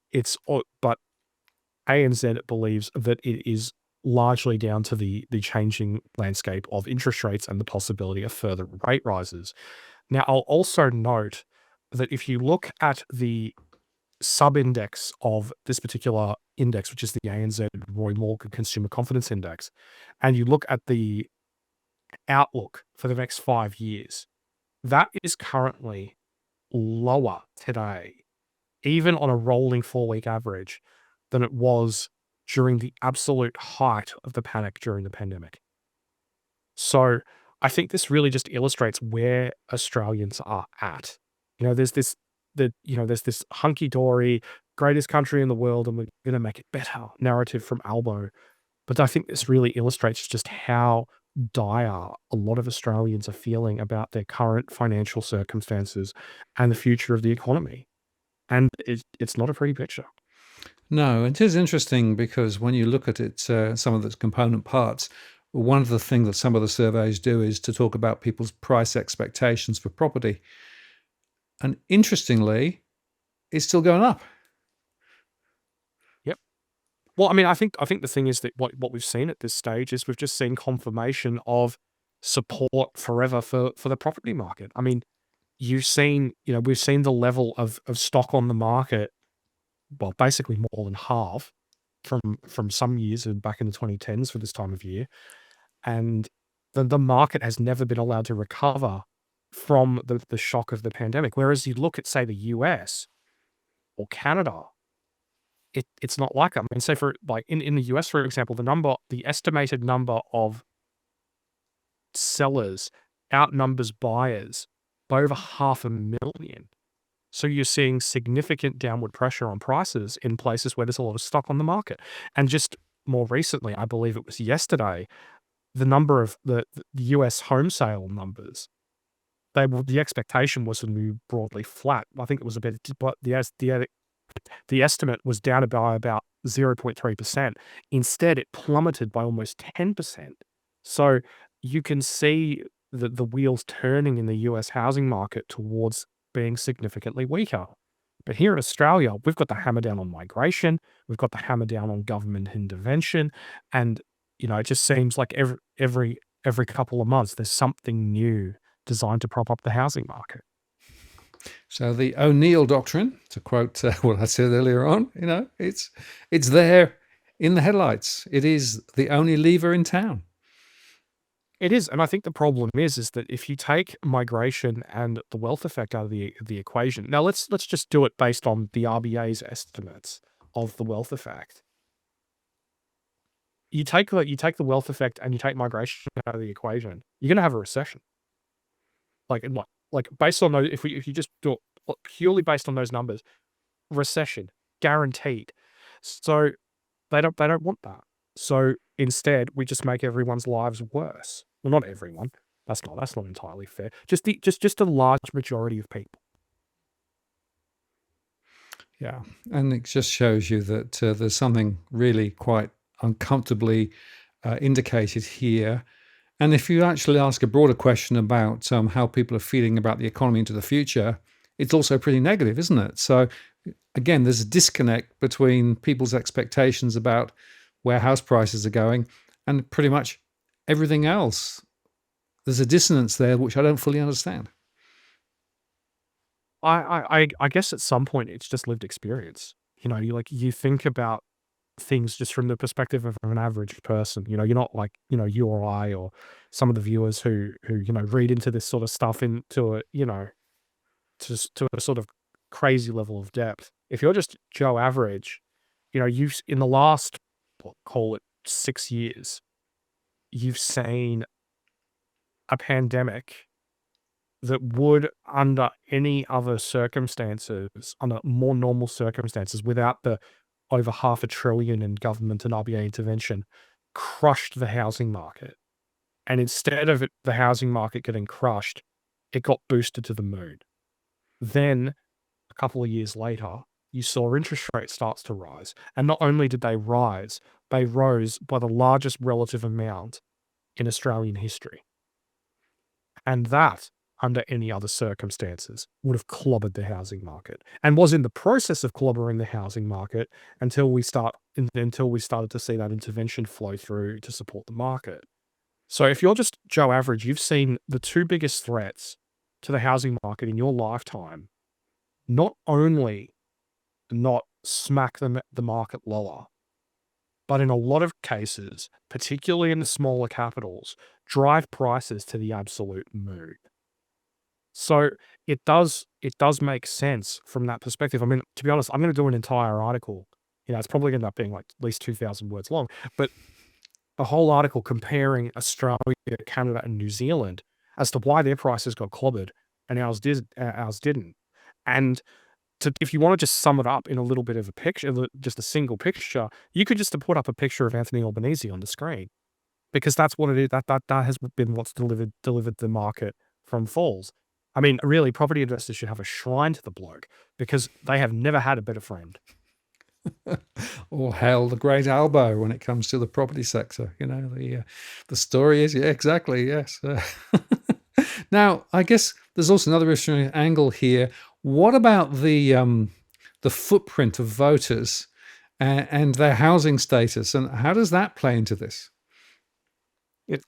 ANZ believes that it is largely down to the changing landscape of interest rates and the possibility of further rate rises. Now, I'll also note that if you look at the sub-index of this particular index, which is the ANZ Roy Morgan Consumer Confidence Index, and you look at the outlook for the next 5 years, that is currently lower today, even on a rolling 4-week average, than it was during the absolute height of the panic during the pandemic. So I think this really just illustrates where Australians are at. There's this hunky-dory, greatest country in the world, and we're going to make it better narrative from Albo. But I think this really illustrates just how dire a lot of Australians are feeling about their current financial circumstances and the future of the economy. And it's not a pretty picture. No, it is interesting because when you look at it, some of its component parts, one of the things that some of the surveys do is to talk about people's price expectations for property. And interestingly, it's still going up. Yep. Well, I mean, I think the thing is that what we've seen at this stage is we've just seen confirmation of support forever for the property market. I mean, we've seen the level of stock on the market, well, basically more than half from some years back in the 2010s for this time of year. And the market has never been allowed to recover from the shock of the pandemic. Whereas you look at, say, the US or Canada, it's not like that. I mean, say for like in the US, for example, the estimated number of sellers outnumbers buyers by over 500,000. So you're seeing significant downward pressure on prices in places where there's a lot of stock on the market. And just more recently, I believe it was yesterday, the number of the US home sale numbers, the expectation was to be broadly flat. I think it was a bit, but the estimate was down by about 0.3%. Instead, it plummeted by almost 10%. So you can see the wheels turning in the US housing market towards being significantly weaker. But here in Australia, we've got the hammer down on migration, we've got the hammer down on government intervention, and it just seems like every couple of months there's something new designed to prop up the housing market. So the O'Neill doctrine, to quote what I said earlier on, it's there in the headlights. It is the only lever in town. It is, and I think the problem is that if you take migration and the wealth effect out of the equation. Now let's just do it based on the RBA's estimates of the wealth effect. You take the wealth effect and you take migration out of the equation, you're going to have a recession. Like based on those, if you just do it purely based on those numbers, recession guaranteed. So they don't want that. So instead, we just make everyone's lives worse. Well, not everyone. That's not entirely fair. Just a large majority of people. Yeah, and it just shows you that there's something really quite uncomfortably indicated here. And if you actually ask a broader question about how people are feeling about the economy into the future, it's also pretty negative, isn't it? So again, there's a disconnect between people's expectations about where house prices are going and pretty much everything else. There's a dissonance there which I don't fully understand. I guess at some point it's just lived experience. You think about things just from the perspective of an average person. You're not like, you or I or some of the viewers who read into this sort of stuff into a, to a sort of crazy level of depth. If you're just Joe average, you've in the last, call it 6 years, you've seen a pandemic that would, under any other circumstances, under more normal circumstances, without the over $500 billion in government and RBA intervention, crushed the housing market. And instead of the housing market getting crushed, it got boosted to the moon. Then, a couple of years later, you saw interest rates starts to rise. And not only did they rise, they rose by the largest relative amount in Australian history. And that, under any other circumstances, would have clobbered the housing market, and was in the process of clobbering the housing market until we started to see that intervention flow through to support the market. So if you're just Joe average, you've seen the two biggest threats to the housing market in your lifetime not only not smack the market lower, but in a lot of cases, particularly in the smaller capitals, drive prices to the absolute moon. So it does make sense from that perspective. I mean, to be honest, I'm going to do an entire article. It's probably going to end up being like at least 2,000 words long, but a whole article comparing Australia, Canada, and New Zealand as to why their prices got clobbered and ours didn't. And if you want to just sum it up in a little bit of a picture, just a single picture, you could just put up a picture of Anthony Albanese on the screen, because that's what it is. That has been what's delivered the market from falls. I mean, really, property investors should have a shrine to the bloke, because they have never had a better friend. All hail the great Albo when it comes to the property sector. The story is, yeah, exactly, yes. Now, I guess there's also another interesting angle here. What about the footprint of voters and their housing status, and how does that play into this?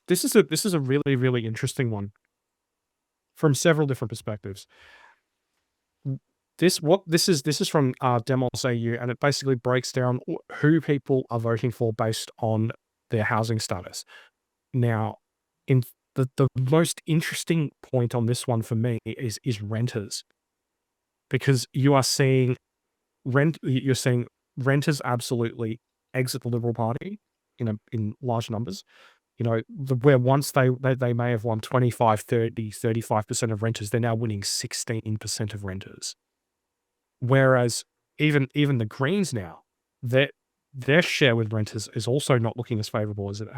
This is a really, really interesting one from several different perspectives. This is from Demos AU, and it basically breaks down who people are voting for based on their housing status. Now, in the most interesting point on this one for me is renters, because you're seeing renters absolutely exit the Liberal Party in large numbers. Where once they may have won 25, 30, 35% of renters, they're now winning 16% of renters. Whereas even the Greens now, their share with renters is also not looking as favorable as it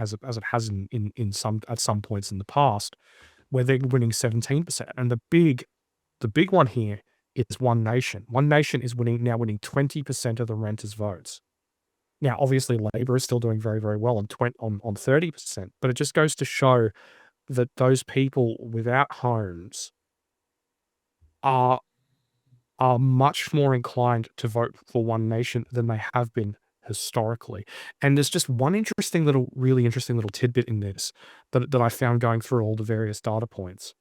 has in some at some points in the past, where they're winning 17%. And the big one here is One Nation. One Nation is winning 20% of the renters' votes. Now, obviously, Labor is still doing very, very well on 30%, but it just goes to show that those people without homes are much more inclined to vote for One Nation than they have been historically. And there's just one really interesting little tidbit in this that I found going through all the various data points.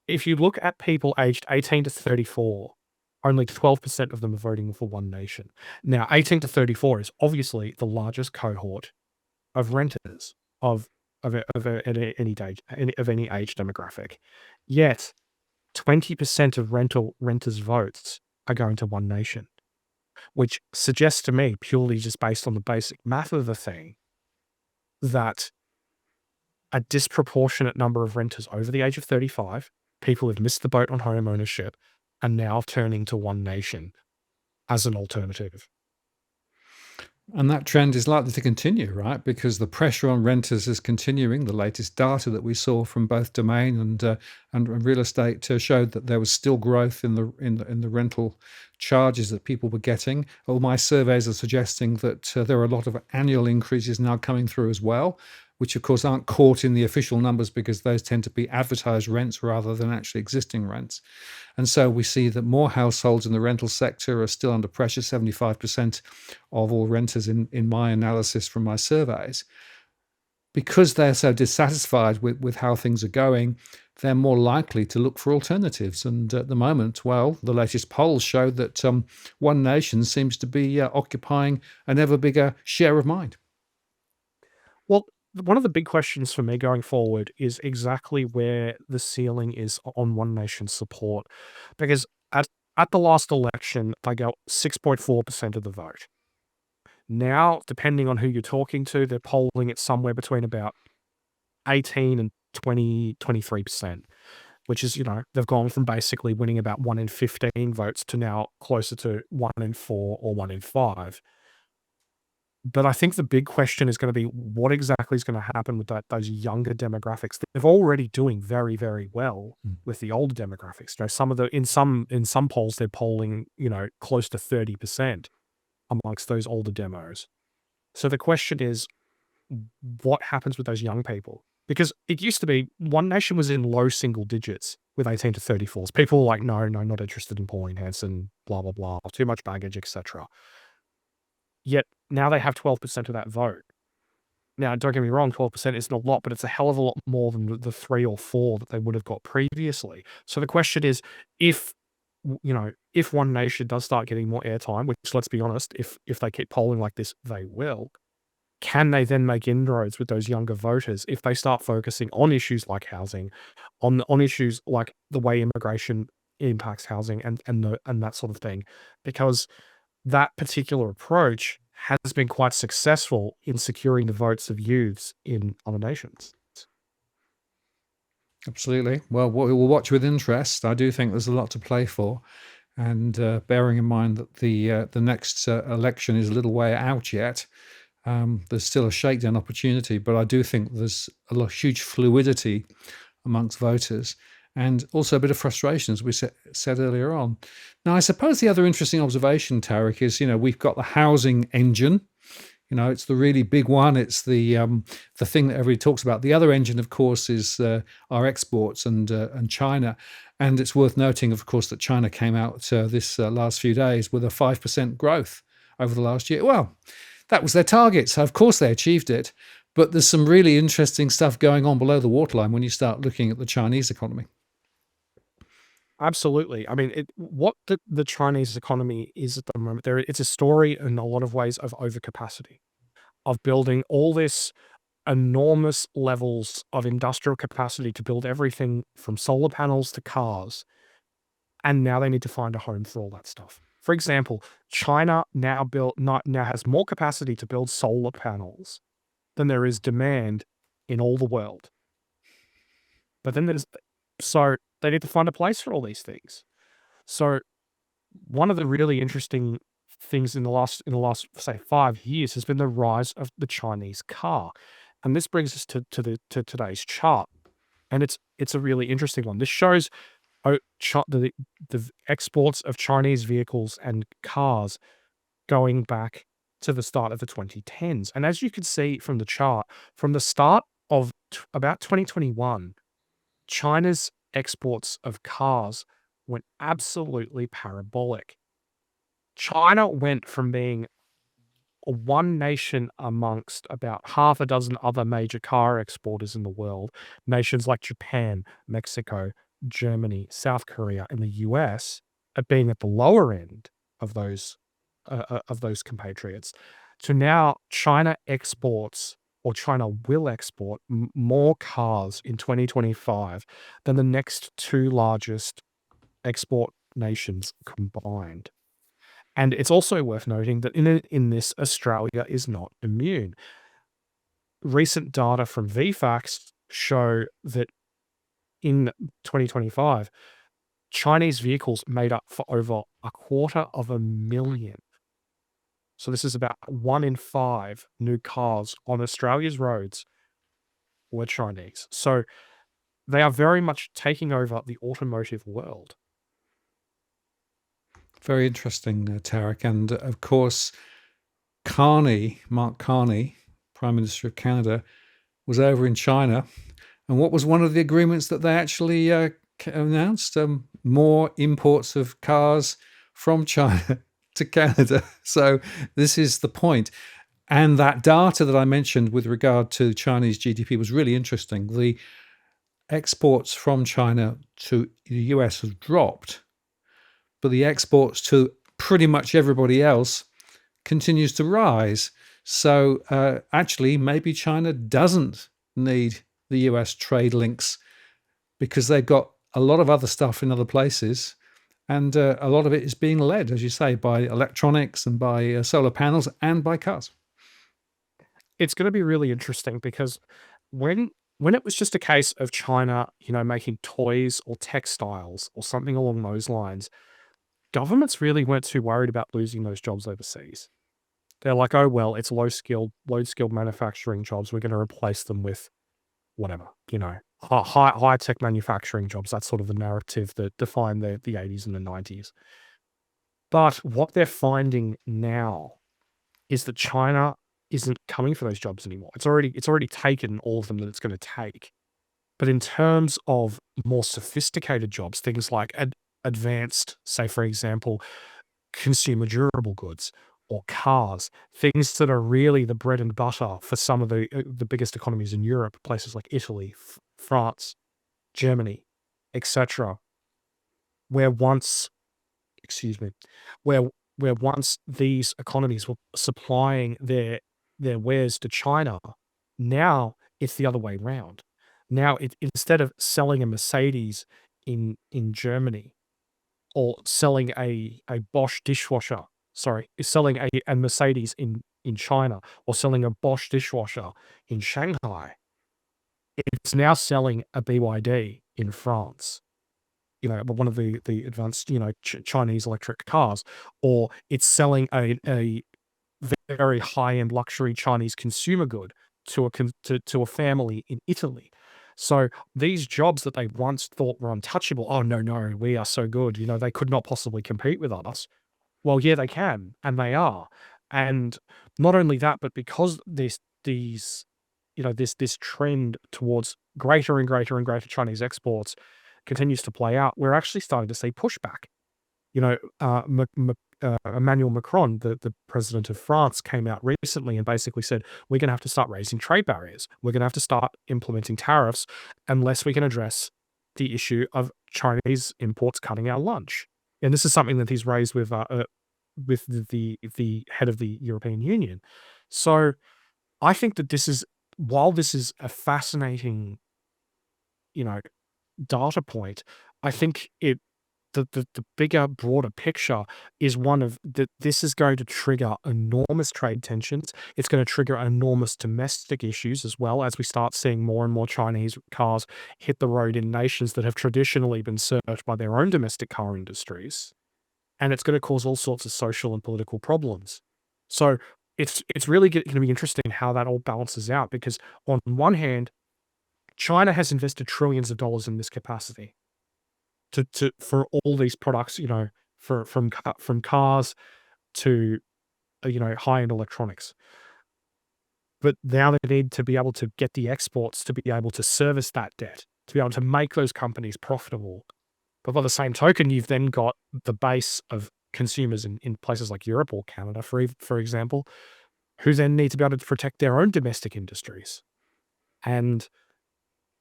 If you look at people aged 18 to 34, only 12% of them are voting for One Nation. Now, 18 to 34 is obviously the largest cohort of renters of any age demographic. Yet 20% of renters' votes are going to One Nation, which suggests to me, purely just based on the basic math of the thing, that a disproportionate number of renters over the age of 35, people who've missed the boat on home ownership, are now turning to One Nation as an alternative. And that trend is likely to continue, right? Because the pressure on renters is continuing. The latest data that we saw from both Domain and real estate showed that there was still growth in the rental charges that people were getting. All my surveys are suggesting that there are a lot of annual increases now coming through as well, which of course aren't caught in the official numbers because those tend to be advertised rents rather than actually existing rents. And so we see that more households in the rental sector are still under pressure, 75% of all renters in my analysis from my surveys. Because they're so dissatisfied with how things are going, they're more likely to look for alternatives. And at the moment, well, the latest polls show that One Nation seems to be occupying an ever bigger share of mind. Well, one of the big questions for me going forward is exactly where the ceiling is on One Nation support. Because at the last election, they got 6.4% of the vote. Now, depending on who you're talking to, they're polling it somewhere between about 18 and 23%, which is, they've gone from basically winning about 1 in 15 votes to now closer to 1 in 4 or 1 in 5. But I think the big question is going to be what exactly is going to happen with those younger demographics. They're already doing very, very well with the older demographics. In some polls they're polling, close to 30% amongst those older demos. So the question is, what happens with those young people? Because it used to be One Nation was in low single digits with 18 to 34s. People were like, no, not interested in Pauline Hanson, blah, blah, blah, too much baggage, etc. Yet now they have 12% of that vote. Now, don't get me wrong, 12% isn't a lot, but it's a hell of a lot more than the 3 or 4 that they would have got previously. So the question is, if One Nation does start getting more airtime, which, let's be honest, if they keep polling like this, they will, can they then make inroads with those younger voters if they start focusing on issues like housing, on issues like the way immigration impacts housing and that sort of thing? Because that particular approach has been quite successful in securing the votes of youths in other nations. Absolutely. Well, we'll watch with interest. I do think there's a lot to play for. And bearing in mind that the next election is a little way out yet, there's still a shakedown opportunity. But I do think there's huge fluidity amongst voters and also a bit of frustration, as we said earlier on. Now, I suppose the other interesting observation, Tarek, is, we've got the housing engine. It's the really big one. It's the thing that everybody talks about. The other engine, of course, is our exports and China. And it's worth noting, of course, that China came out this last few days with a 5% growth over the last year. Well, that was their target, so of course they achieved it. But there's some really interesting stuff going on below the waterline when you start looking at the Chinese economy. Absolutely. I mean, what the Chinese economy is at the moment, it's a story in a lot of ways of overcapacity, of building all this enormous levels of industrial capacity to build everything from solar panels to cars. And now they need to find a home for all that stuff. For example, China now has more capacity to build solar panels than there is demand in all the world. But then so they need to find a place for all these things. So one of the really interesting things in the last say 5 years has been the rise of the Chinese car, and this brings us to today's chart, and it's a really interesting one. This shows the exports of Chinese vehicles and cars going back to the start of the 2010s, and as you can see from the chart, from the start of about 2021, China's exports of cars went absolutely parabolic. China went from being one nation amongst about half a dozen other major car exporters in the world, nations like Japan, Mexico, Germany, South Korea, and the US, at being at the lower end of those compatriots, to now China exports, or China will export more cars in 2025 than the next two largest export nations combined. And it's also worth noting that in this, Australia is not immune. Recent data from VFAX show that in 2025, Chinese vehicles made up for over 250,000. So this is about 1 in 5 new cars on Australia's roads were Chinese. So they are very much taking over the automotive world. Very interesting, Tarek. And of course, Mark Carney, Prime Minister of Canada, was over in China. And what was one of the agreements that they actually announced? More imports of cars from China to Canada. So this is the point. And that data that I mentioned with regard to Chinese GDP was really interesting. The exports from China to the US have dropped, but the exports to pretty much everybody else continues to rise. So actually, maybe China doesn't need the US trade links because they've got a lot of other stuff in other places. And a lot of it is being led, as you say, by electronics and by solar panels and by cars. It's going to be really interesting because when when it was just a case of China, making toys or textiles or something along those lines, governments really weren't too worried about losing those jobs overseas. They're like, oh well, it's low skilled manufacturing jobs. We're going to replace them with whatever, high tech manufacturing jobs. That's sort of the narrative that defined the 80s and the 90s. But what they're finding now is that China isn't coming for those jobs anymore. It's already taken all of them that it's going to take. But in terms of more sophisticated jobs, things like advanced, say for example, consumer durable goods or cars, things that are really the bread and butter for some of the biggest economies in Europe, places like Italy, France, Germany, etc., where once excuse me, where once these economies were supplying their wares to China, now it's the other way round. Now instead of selling a Mercedes in Germany, or selling a Bosch dishwasher, sorry, is selling a Mercedes in China, or selling a Bosch dishwasher in Shanghai, it's now selling a BYD in France. But one of the advanced, Chinese electric cars, or it's selling a very high-end luxury Chinese consumer good to a family in Italy. So these jobs that they once thought were untouchable, oh no, no, we are so good, they could not possibly compete with us. Well, yeah, they can, and they are. And not only that, but because this trend towards greater and greater and greater Chinese exports continues to play out, we're actually starting to see pushback. Emmanuel Macron, the president of France, came out recently and basically said, we're going to have to start raising trade barriers. We're going to have to start implementing tariffs unless we can address the issue of Chinese imports cutting our lunch. And this is something that he's raised with the head of the European Union. So I think that while this is a fascinating, you know, data point, I think the bigger, broader picture is one of that this is going to trigger enormous trade tensions. It's going to trigger enormous domestic issues as well as we start seeing more and more Chinese cars hit the road in nations that have traditionally been served by their own domestic car industries. And it's going to cause all sorts of social and political problems. So it's really going to be interesting how that all balances out because on one hand, China has invested trillions of dollars in this capacity to for all these products, from cars to high-end electronics. But now they need to be able to get the exports to be able to service that debt, to be able to make those companies profitable. But by the same token, you've then got the base of consumers in places like Europe or Canada, for example, who then need to be able to protect their own domestic industries, and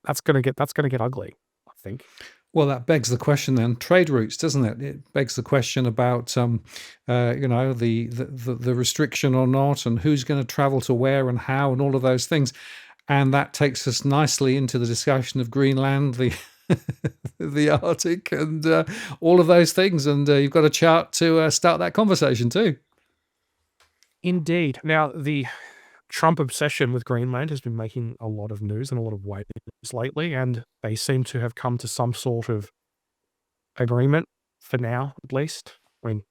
that's gonna get ugly, I think. Well, that begs the question then, trade routes, doesn't it? It begs the question about, the restriction or not, and who's going to travel to where and how, and all of those things. And that takes us nicely into the discussion of Greenland, the the Arctic, and all of those things. And you've got a chart to start that conversation too. Indeed. Now, the Trump obsession with Greenland has been making a lot of news and a lot of waves lately, and they seem to have come to some sort of agreement for now, at least. I mean,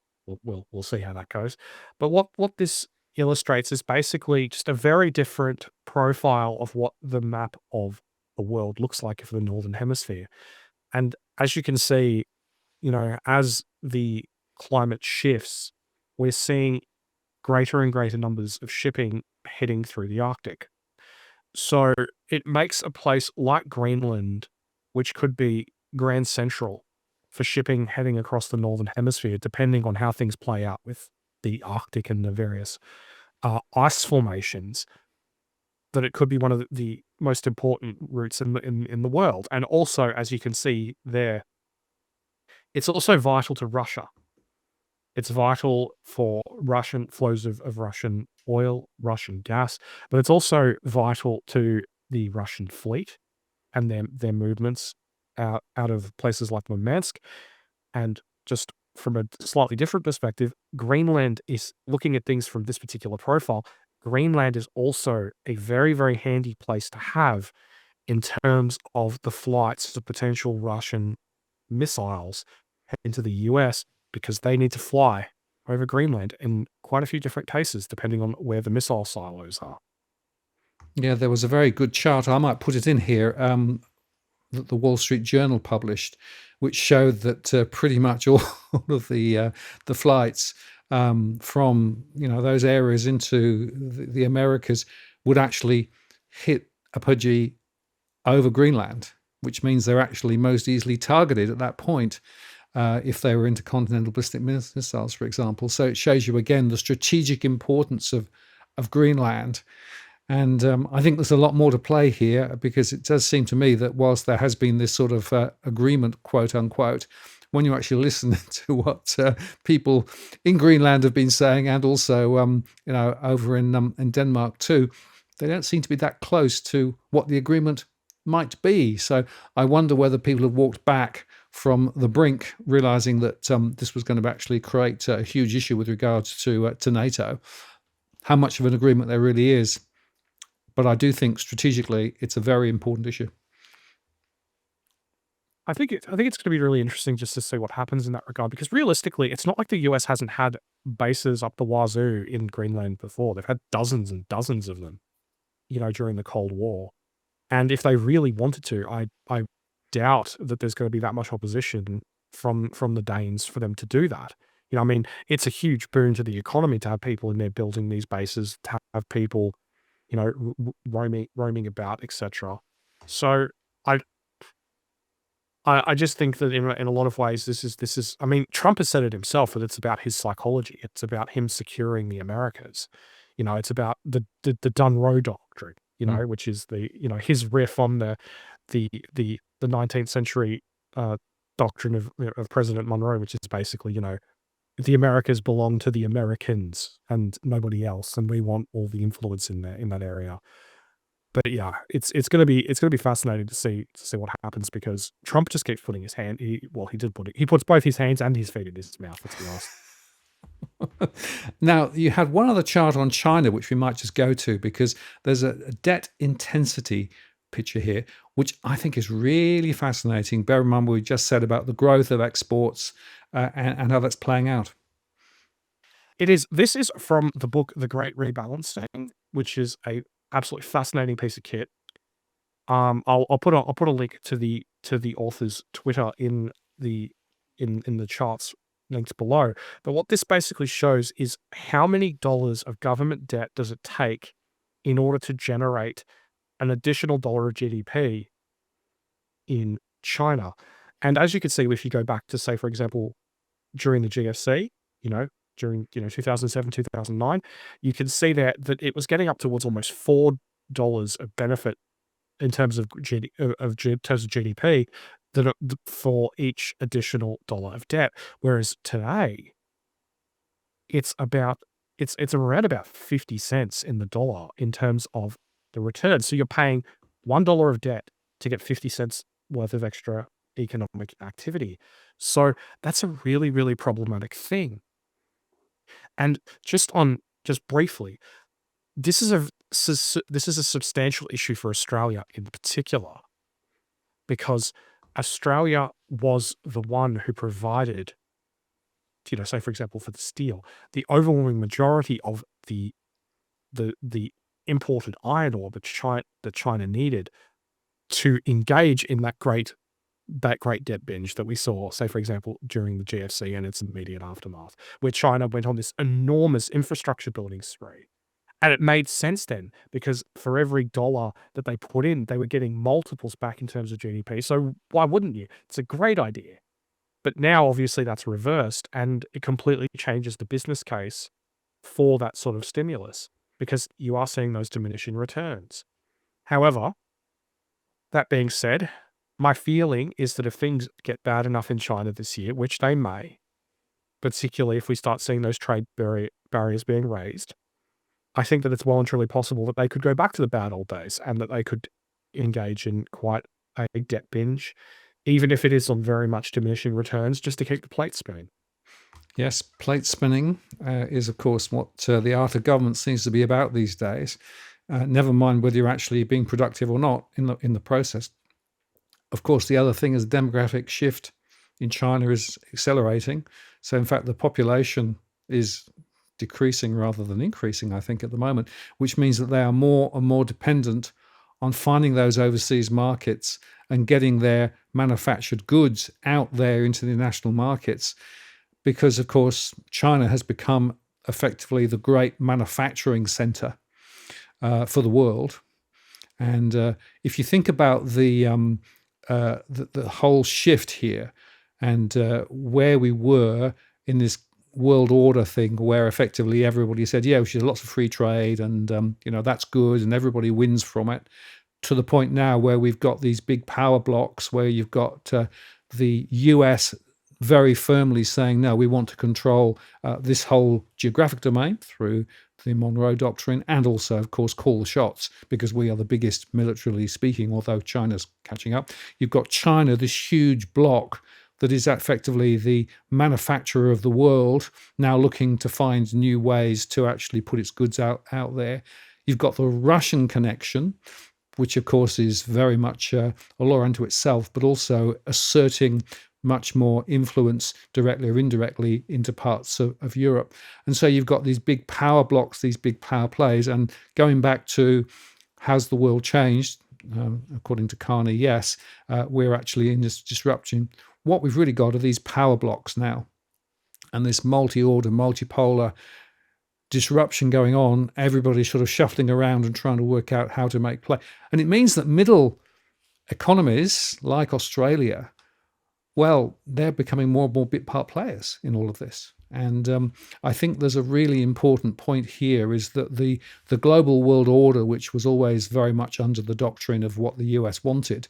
we'll see how that goes. But what this illustrates is basically just a very different profile of what the map of the world looks like for the Northern Hemisphere. And as you can see, as the climate shifts, we're seeing greater and greater numbers of shipping heading through the Arctic. So it makes a place like Greenland, which could be Grand Central for shipping heading across the Northern Hemisphere, depending on how things play out with the Arctic and the various ice formations, that it could be one of the most important routes in the world. And also, as you can see there, it's also vital to Russia. It's vital for Russian flows of Russian oil, Russian gas, but it's also vital to the Russian fleet and their movements out of places like Murmansk. And just from a slightly different perspective, Greenland is looking at things from this particular profile. Greenland is also a very, very handy place to have in terms of the flights of potential Russian missiles into the US because they need to fly over Greenland in quite a few different cases, depending on where the missile silos are. Yeah, there was a very good chart. I might put it in here. That the Wall Street Journal published, which showed that pretty much all of the flights from those areas into the Americas would actually hit apogee over Greenland, which means they're actually most easily targeted at that point if they were intercontinental ballistic missiles, for example. So it shows you again the strategic importance of Greenland. And I think there's a lot more to play here because it does seem to me that whilst there has been this sort of agreement, quote unquote, when you actually listen to what people in Greenland have been saying, and also over in Denmark too, they don't seem to be that close to what the agreement might be. So I wonder whether people have walked back from the brink, realizing that this was going to actually create a huge issue with regards to NATO. How much of an agreement there really is. But I do think strategically it's a very important issue. I think it's going to be really interesting just to see what happens in that regard because realistically, it's not like the US hasn't had bases up the wazoo in Greenland before. They've had dozens and dozens of them, during the Cold War. And if they really wanted to, I doubt that there's going to be that much opposition from the Danes for them to do that. I mean, it's a huge boon to the economy to have people in there building these bases, to have people, roaming about, etc. So I I just think that in a lot of ways, this is. I mean, Trump has said it himself that it's about his psychology. It's about him securing the Americas. It's about the Dunroe Doctrine. Mm. Which is his riff on the 19th century doctrine of President Monroe, which is basically the Americas belong to the Americans and nobody else, and we want all the influence in that area. But yeah, it's gonna be fascinating to see what happens because Trump just keeps putting his hand. He did put it. He puts both his hands and his feet in his mouth. Let's be honest. Now, you had one other chart on China, which we might just go to because there's a debt intensity picture here, which I think is really fascinating. Bear in mind what we just said about the growth of exports and how that's playing out. It is. This is from the book The Great Rebalancing, which is a absolutely fascinating piece of kit. I'll put a link to the author's Twitter in the charts links below. But what this basically shows is how many dollars of government debt does it take in order to generate an additional dollar of GDP in China. And as you can see, if you go back to say, for example, during the GFC, you know, during 2007, 2009, you can see that it was getting up towards almost $4 of benefit in terms of terms of GDP for each additional dollar of debt. Whereas today, it's about it's around about 50 cents in the dollar in terms of the return. So you're paying $1 of debt to get 50 cents worth of extra economic activity. So that's a really, really problematic thing. And just briefly, this is a substantial issue for Australia in particular, because Australia was the one who provided, say for example for the steel, the overwhelming majority of the imported iron ore that China needed to engage in that great debt binge that we saw, say, for example, during the GFC and its immediate aftermath, where China went on this enormous infrastructure building spree. And it made sense then because for every dollar that they put in, they were getting multiples back in terms of GDP. So why wouldn't you? It's a great idea. But now, obviously, that's reversed and it completely changes the business case for that sort of stimulus because you are seeing those diminishing returns. However, that being said, my feeling is that if things get bad enough in China this year, which they may, particularly if we start seeing those trade barriers being raised, I think that it's well and truly possible that they could go back to the bad old days and that they could engage in quite a debt binge, even if it is on very much diminishing returns, just to keep the plate spinning. Yes, plate spinning is, of course, what the art of government seems to be about these days. Never mind whether you're actually being productive or not in the process. Of course, the other thing is the demographic shift in China is accelerating. So, in fact, the population is decreasing rather than increasing, I think, at the moment, which means that they are more and more dependent on finding those overseas markets and getting their manufactured goods out there into the national markets. Because, of course, China has become effectively the great manufacturing center for the world. And if you think about the whole shift here and where we were in this world order thing where effectively everybody said, yeah, we should have lots of free trade and, that's good and everybody wins from it, to the point now where we've got these big power blocks where you've got the US very firmly saying, no, we want to control this whole geographic domain through the Monroe Doctrine and also, of course, call the shots because we are the biggest militarily speaking, although China's catching up. You've got China, this huge block that is effectively the manufacturer of the world, now looking to find new ways to actually put its goods out there. You've got the Russian connection, which, of course, is very much a law unto itself, but also asserting much more influence directly or indirectly into parts of Europe. And so you've got these big power blocks, these big power plays. And going back to how's the world changed, according to Carney, yes, we're actually in this disruption. What we've really got are these power blocks now and this multi-order, multipolar disruption going on. Everybody's sort of shuffling around and trying to work out how to make play. And it means that middle economies like Australia, well, they're becoming more and more bit part players in all of this. And I think there's a really important point here is that the global world order, which was always very much under the doctrine of what the US wanted,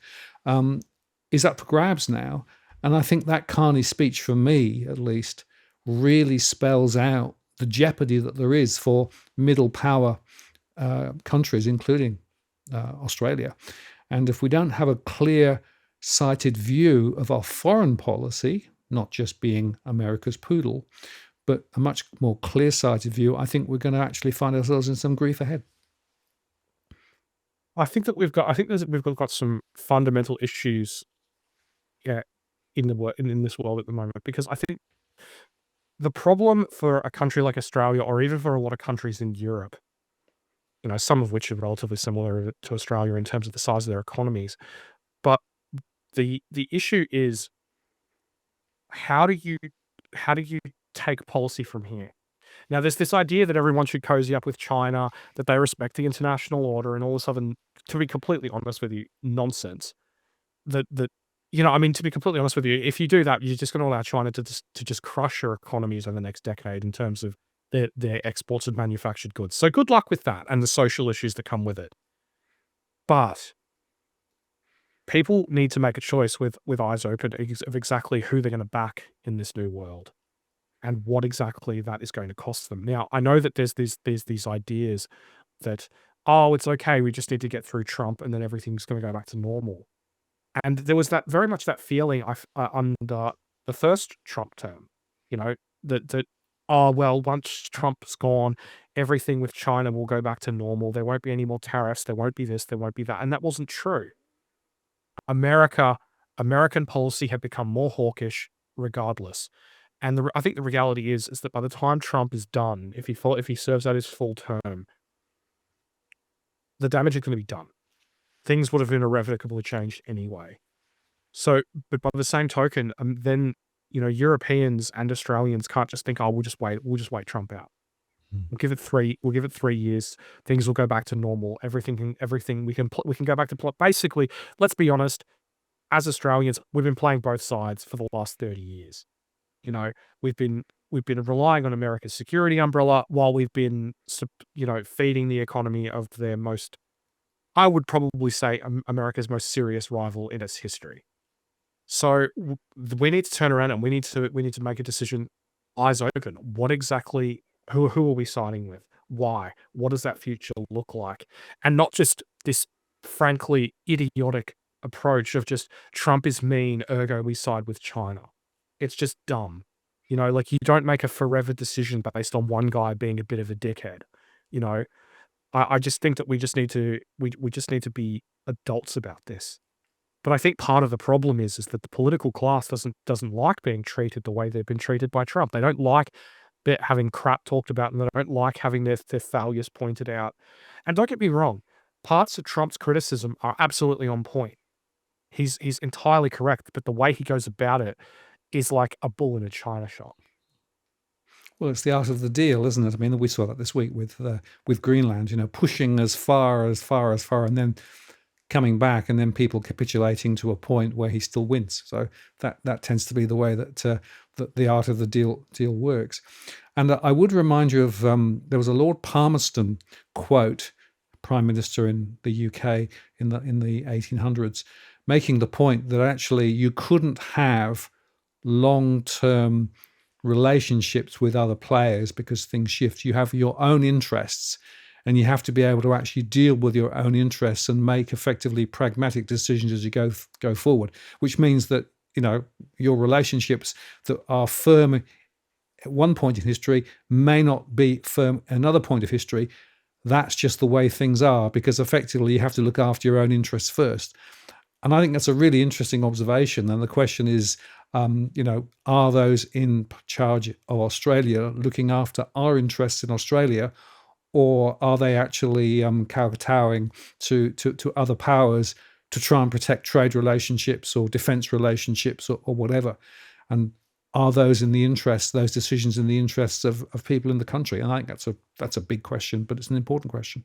is up for grabs now. And I think that Carney speech, for me at least, really spells out the jeopardy that there is for middle power countries, including Australia. And if we don't have a clear sighted view of our foreign policy, not just being America's poodle, but a much more clear sighted view, I think we're going to actually find ourselves in some grief ahead. I think that we've got some fundamental issues, yeah, in this world at the moment, because I think the problem for a country like Australia, or even for a lot of countries in Europe, some of which are relatively similar to Australia in terms of the size of their economies, but the issue is, how do you how do you take policy from here? Now, there's this idea that everyone should cozy up with China, that they respect the international order, and all this other, to be completely honest with you, nonsense. That I mean, to be completely honest with you, if you do that, you're just going to allow China to just crush your economies over the next decade in terms of their exports of manufactured goods. So good luck with that and the social issues that come with it. But people need to make a choice with eyes open of exactly who they're going to back in this new world, and what exactly that is going to cost them. Now, I know that there's these ideas that, oh, it's okay, we just need to get through Trump and then everything's going to go back to normal. And there was that very much that feeling under the first Trump term, that oh well, once Trump's gone, everything with China will go back to normal. There won't be any more tariffs. There won't be this. There won't be that. And that wasn't true. America, American policy had become more hawkish, regardless. And I think the reality is that by the time Trump is done, if he serves out his full term, the damage is going to be done. Things would have been irrevocably changed anyway. So, but by the same token, then Europeans and Australians can't just think, oh, we'll just wait Trump out. We'll give it 3 years. Things will go back to normal. Everything we can go back to. Basically, let's be honest. As Australians, we've been playing both sides for the last 30 years. You know, we've been relying on America's security umbrella while we've been, feeding the economy of their most, I would probably say, America's most serious rival in its history. So we need to turn around and we need to make a decision, eyes open. What exactly? Who are we siding with? Why? What does that future look like? And not just this frankly idiotic approach of just Trump is mean, ergo we side with China. It's just dumb. Like, you don't make a forever decision based on one guy being a bit of a dickhead. You know, I just think that we just need to be adults about this. But I think part of the problem is that the political class doesn't like being treated the way they've been treated by Trump. They don't like having crap talked about, and they don't like having their failures pointed out. And don't get me wrong, parts of Trump's criticism are absolutely on point. He's entirely correct, but the way he goes about it is like a bull in a china shop. Well, it's the art of the deal, isn't it? I mean, we saw that this week with Greenland, pushing as far, and then coming back, and then people capitulating to a point where he still wins. So that tends to be the way that the art of the deal works. And I would remind you of there was a Lord Palmerston quote, Prime Minister in the UK in the 1800s, making the point that actually you couldn't have long-term relationships with other players because things shift. You have your own interests, and you have to be able to actually deal with your own interests and make effectively pragmatic decisions as you go forward, which means that your relationships that are firm at one point in history may not be firm at another point of history. That's just the way things are, because effectively you have to look after your own interests first. And I think that's a really interesting observation. And the question is, are those in charge of Australia looking after our interests in Australia, or are they actually kowtowing to other powers to try and protect trade relationships or defence relationships or whatever? And are those decisions in the interests of people in the country? And I think that's a big question, but it's an important question.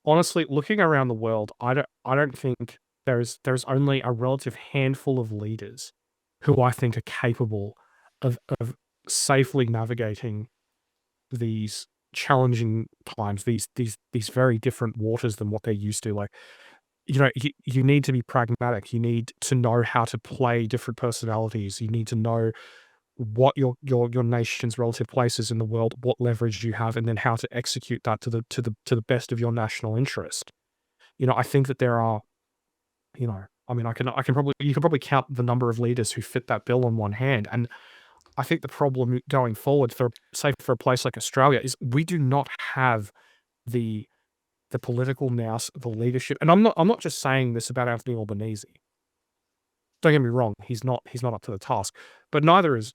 Honestly, looking around the world, I don't think there's only a relative handful of leaders who I think are capable of safely navigating these challenging times, these very different waters than what they're used to. Like, you need to be pragmatic. You need to know how to play different personalities. You need to know what your nation's relative places in the world, what leverage you have, and then how to execute that to the best of your national interest. I think that there are, I mean, I can probably you can probably count the number of leaders who fit that bill on one hand, and I think the problem going forward for, say, for a place like Australia is we do not have the political nous, the leadership, and I'm not just saying this about Anthony Albanese. Don't get me wrong, he's not up to the task, but neither is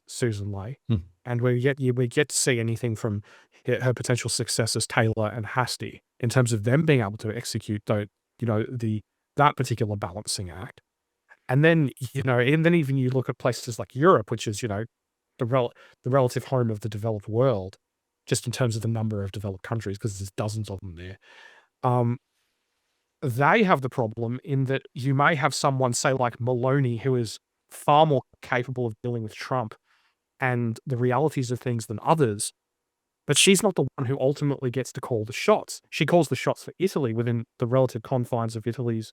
Susan Ley, Hmm. and we get to see anything from her potential successors, Taylor and Hastie, in terms of them being able to execute the that particular balancing act. And then even you look at places like Europe, which is, the relative home of the developed world, just in terms of the number of developed countries, because there's dozens of them there. Um, they have the problem in that you may have someone, say, like Maloney, who is far more capable of dealing with Trump and the realities of things than others, but she's not the one who ultimately gets to call the shots. She calls the shots for Italy within the relative confines of Italy's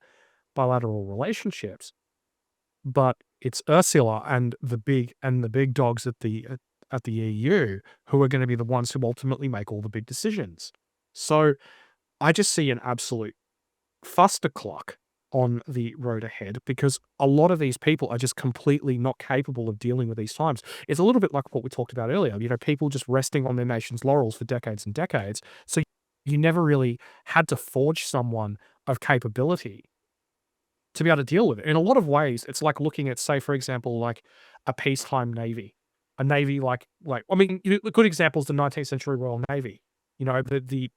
bilateral relationships, but it's Ursula and the big dogs at the EU who are gonna be the ones who ultimately make all the big decisions. So, I just see an absolute fustercluck on the road ahead because a lot of these people are just completely not capable of dealing with these times. It's a little bit like what we talked about earlier, people just resting on their nation's laurels for decades and decades. So you never really had to forge someone of capability to be able to deal with it. In a lot of ways, it's like looking at, say, for example, like a peacetime navy, a navy like I mean, a good example is the 19th century Royal Navy. The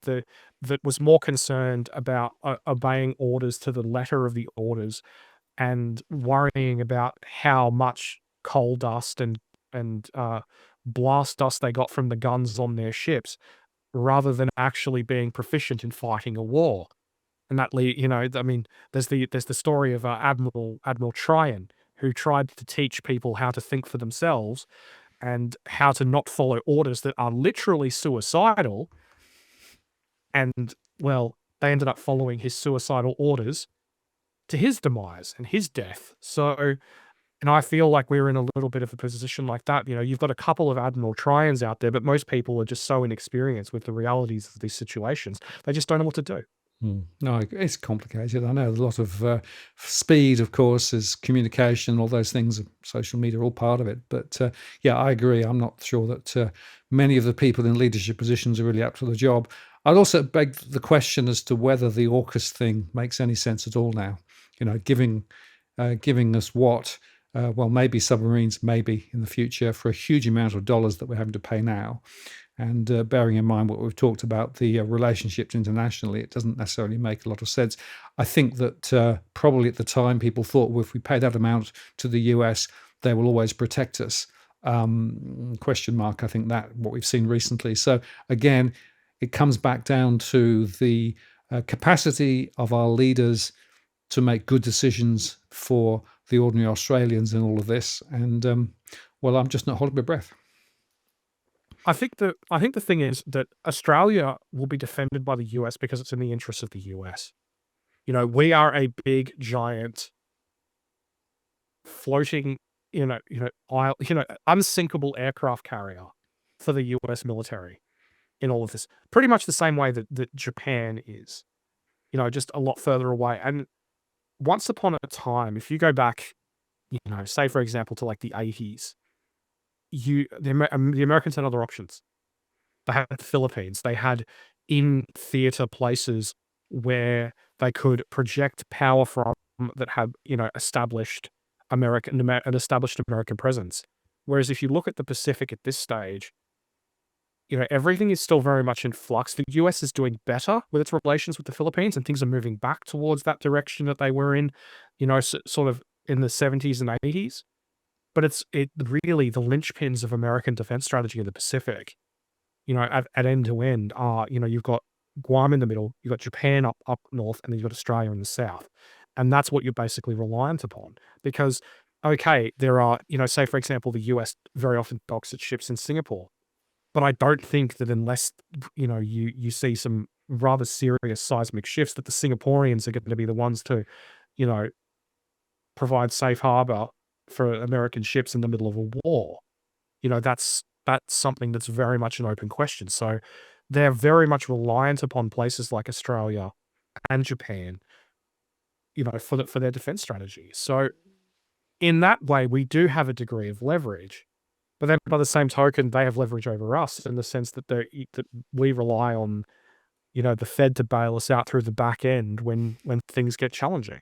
that was more concerned about obeying orders to the letter of the orders and worrying about how much coal dust and blast dust they got from the guns on their ships, rather than actually being proficient in fighting a war. And I mean, there's the story of Admiral Tryon, who tried to teach people how to think for themselves and how to not follow orders that are literally suicidal. And, well, they ended up following his suicidal orders to his demise and his death. So, and I feel like we're in a little bit of a position like that. You've got a couple of Admiral Tryons out there, but most people are just so inexperienced with the realities of these situations. They just don't know what to do. No, it's complicated. I know a lot of speed, of course, is communication, all those things, social media are all part of it. But yeah, I agree. I'm not sure that many of the people in leadership positions are really up to the job. I'd also beg the question as to whether the AUKUS thing makes any sense at all now. Giving us what? Well, maybe submarines, maybe in the future, for a huge amount of dollars that we're having to pay now. And bearing in mind what we've talked about, the relationships internationally, it doesn't necessarily make a lot of sense. I think that probably at the time people thought, well, if we pay that amount to the US, they will always protect us. Question mark. I think that what we've seen recently. So again, it comes back down to the capacity of our leaders to make good decisions for the ordinary Australians in all of this. And well, I'm just not holding my breath. I think the thing is that Australia will be defended by the US because it's in the interest of the US. We are a big, giant, floating, unsinkable aircraft carrier for the US military in all of this. Pretty much the same way that Japan is, just a lot further away. And once upon a time, if you go back, say for example to like the 80s, the Americans had other options. They had the Philippines. They had in theater places where they could project power from that had, an established American presence. Whereas if you look at the Pacific at this stage, everything is still very much in flux. The US is doing better with its relations with the Philippines, and things are moving back towards that direction that they were in, sort of in the 70s and 80s. But it really the linchpins of American defense strategy in the Pacific, at end to end are, you've got Guam in the middle, you've got Japan up north, and then you've got Australia in the south. And that's what you're basically reliant upon. Because, okay, there are, say, for example, the US very often docks its ships in Singapore. But I don't think that unless, you see some rather serious seismic shifts, that the Singaporeans are going to be the ones to, you know, provide safe harbor for American ships in the middle of a war. that's something that's very much an open question. So they're very much reliant upon places like Australia and Japan, for their defense strategy. So in that way, we do have a degree of leverage. But then by the same token, they have leverage over us in the sense that that we rely on, the Fed to bail us out through the back end when things get challenging.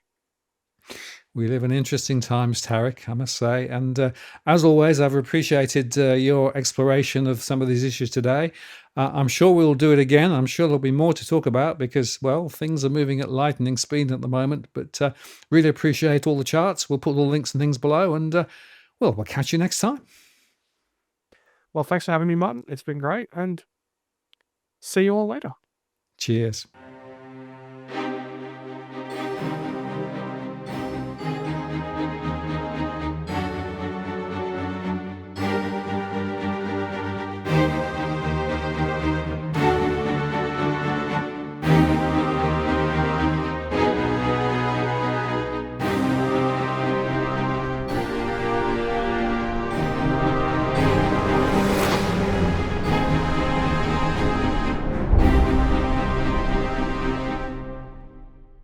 We live in interesting times, Tarek, I must say. And as always, I've appreciated your exploration of some of these issues today. I'm sure we'll do it again. I'm sure there'll be more to talk about because, well, things are moving at lightning speed at the moment. But really appreciate all the charts. We'll put all the links and things below. And, well, we'll catch you next time. Well, thanks for having me, Martin. It's been great, and see you all later. Cheers.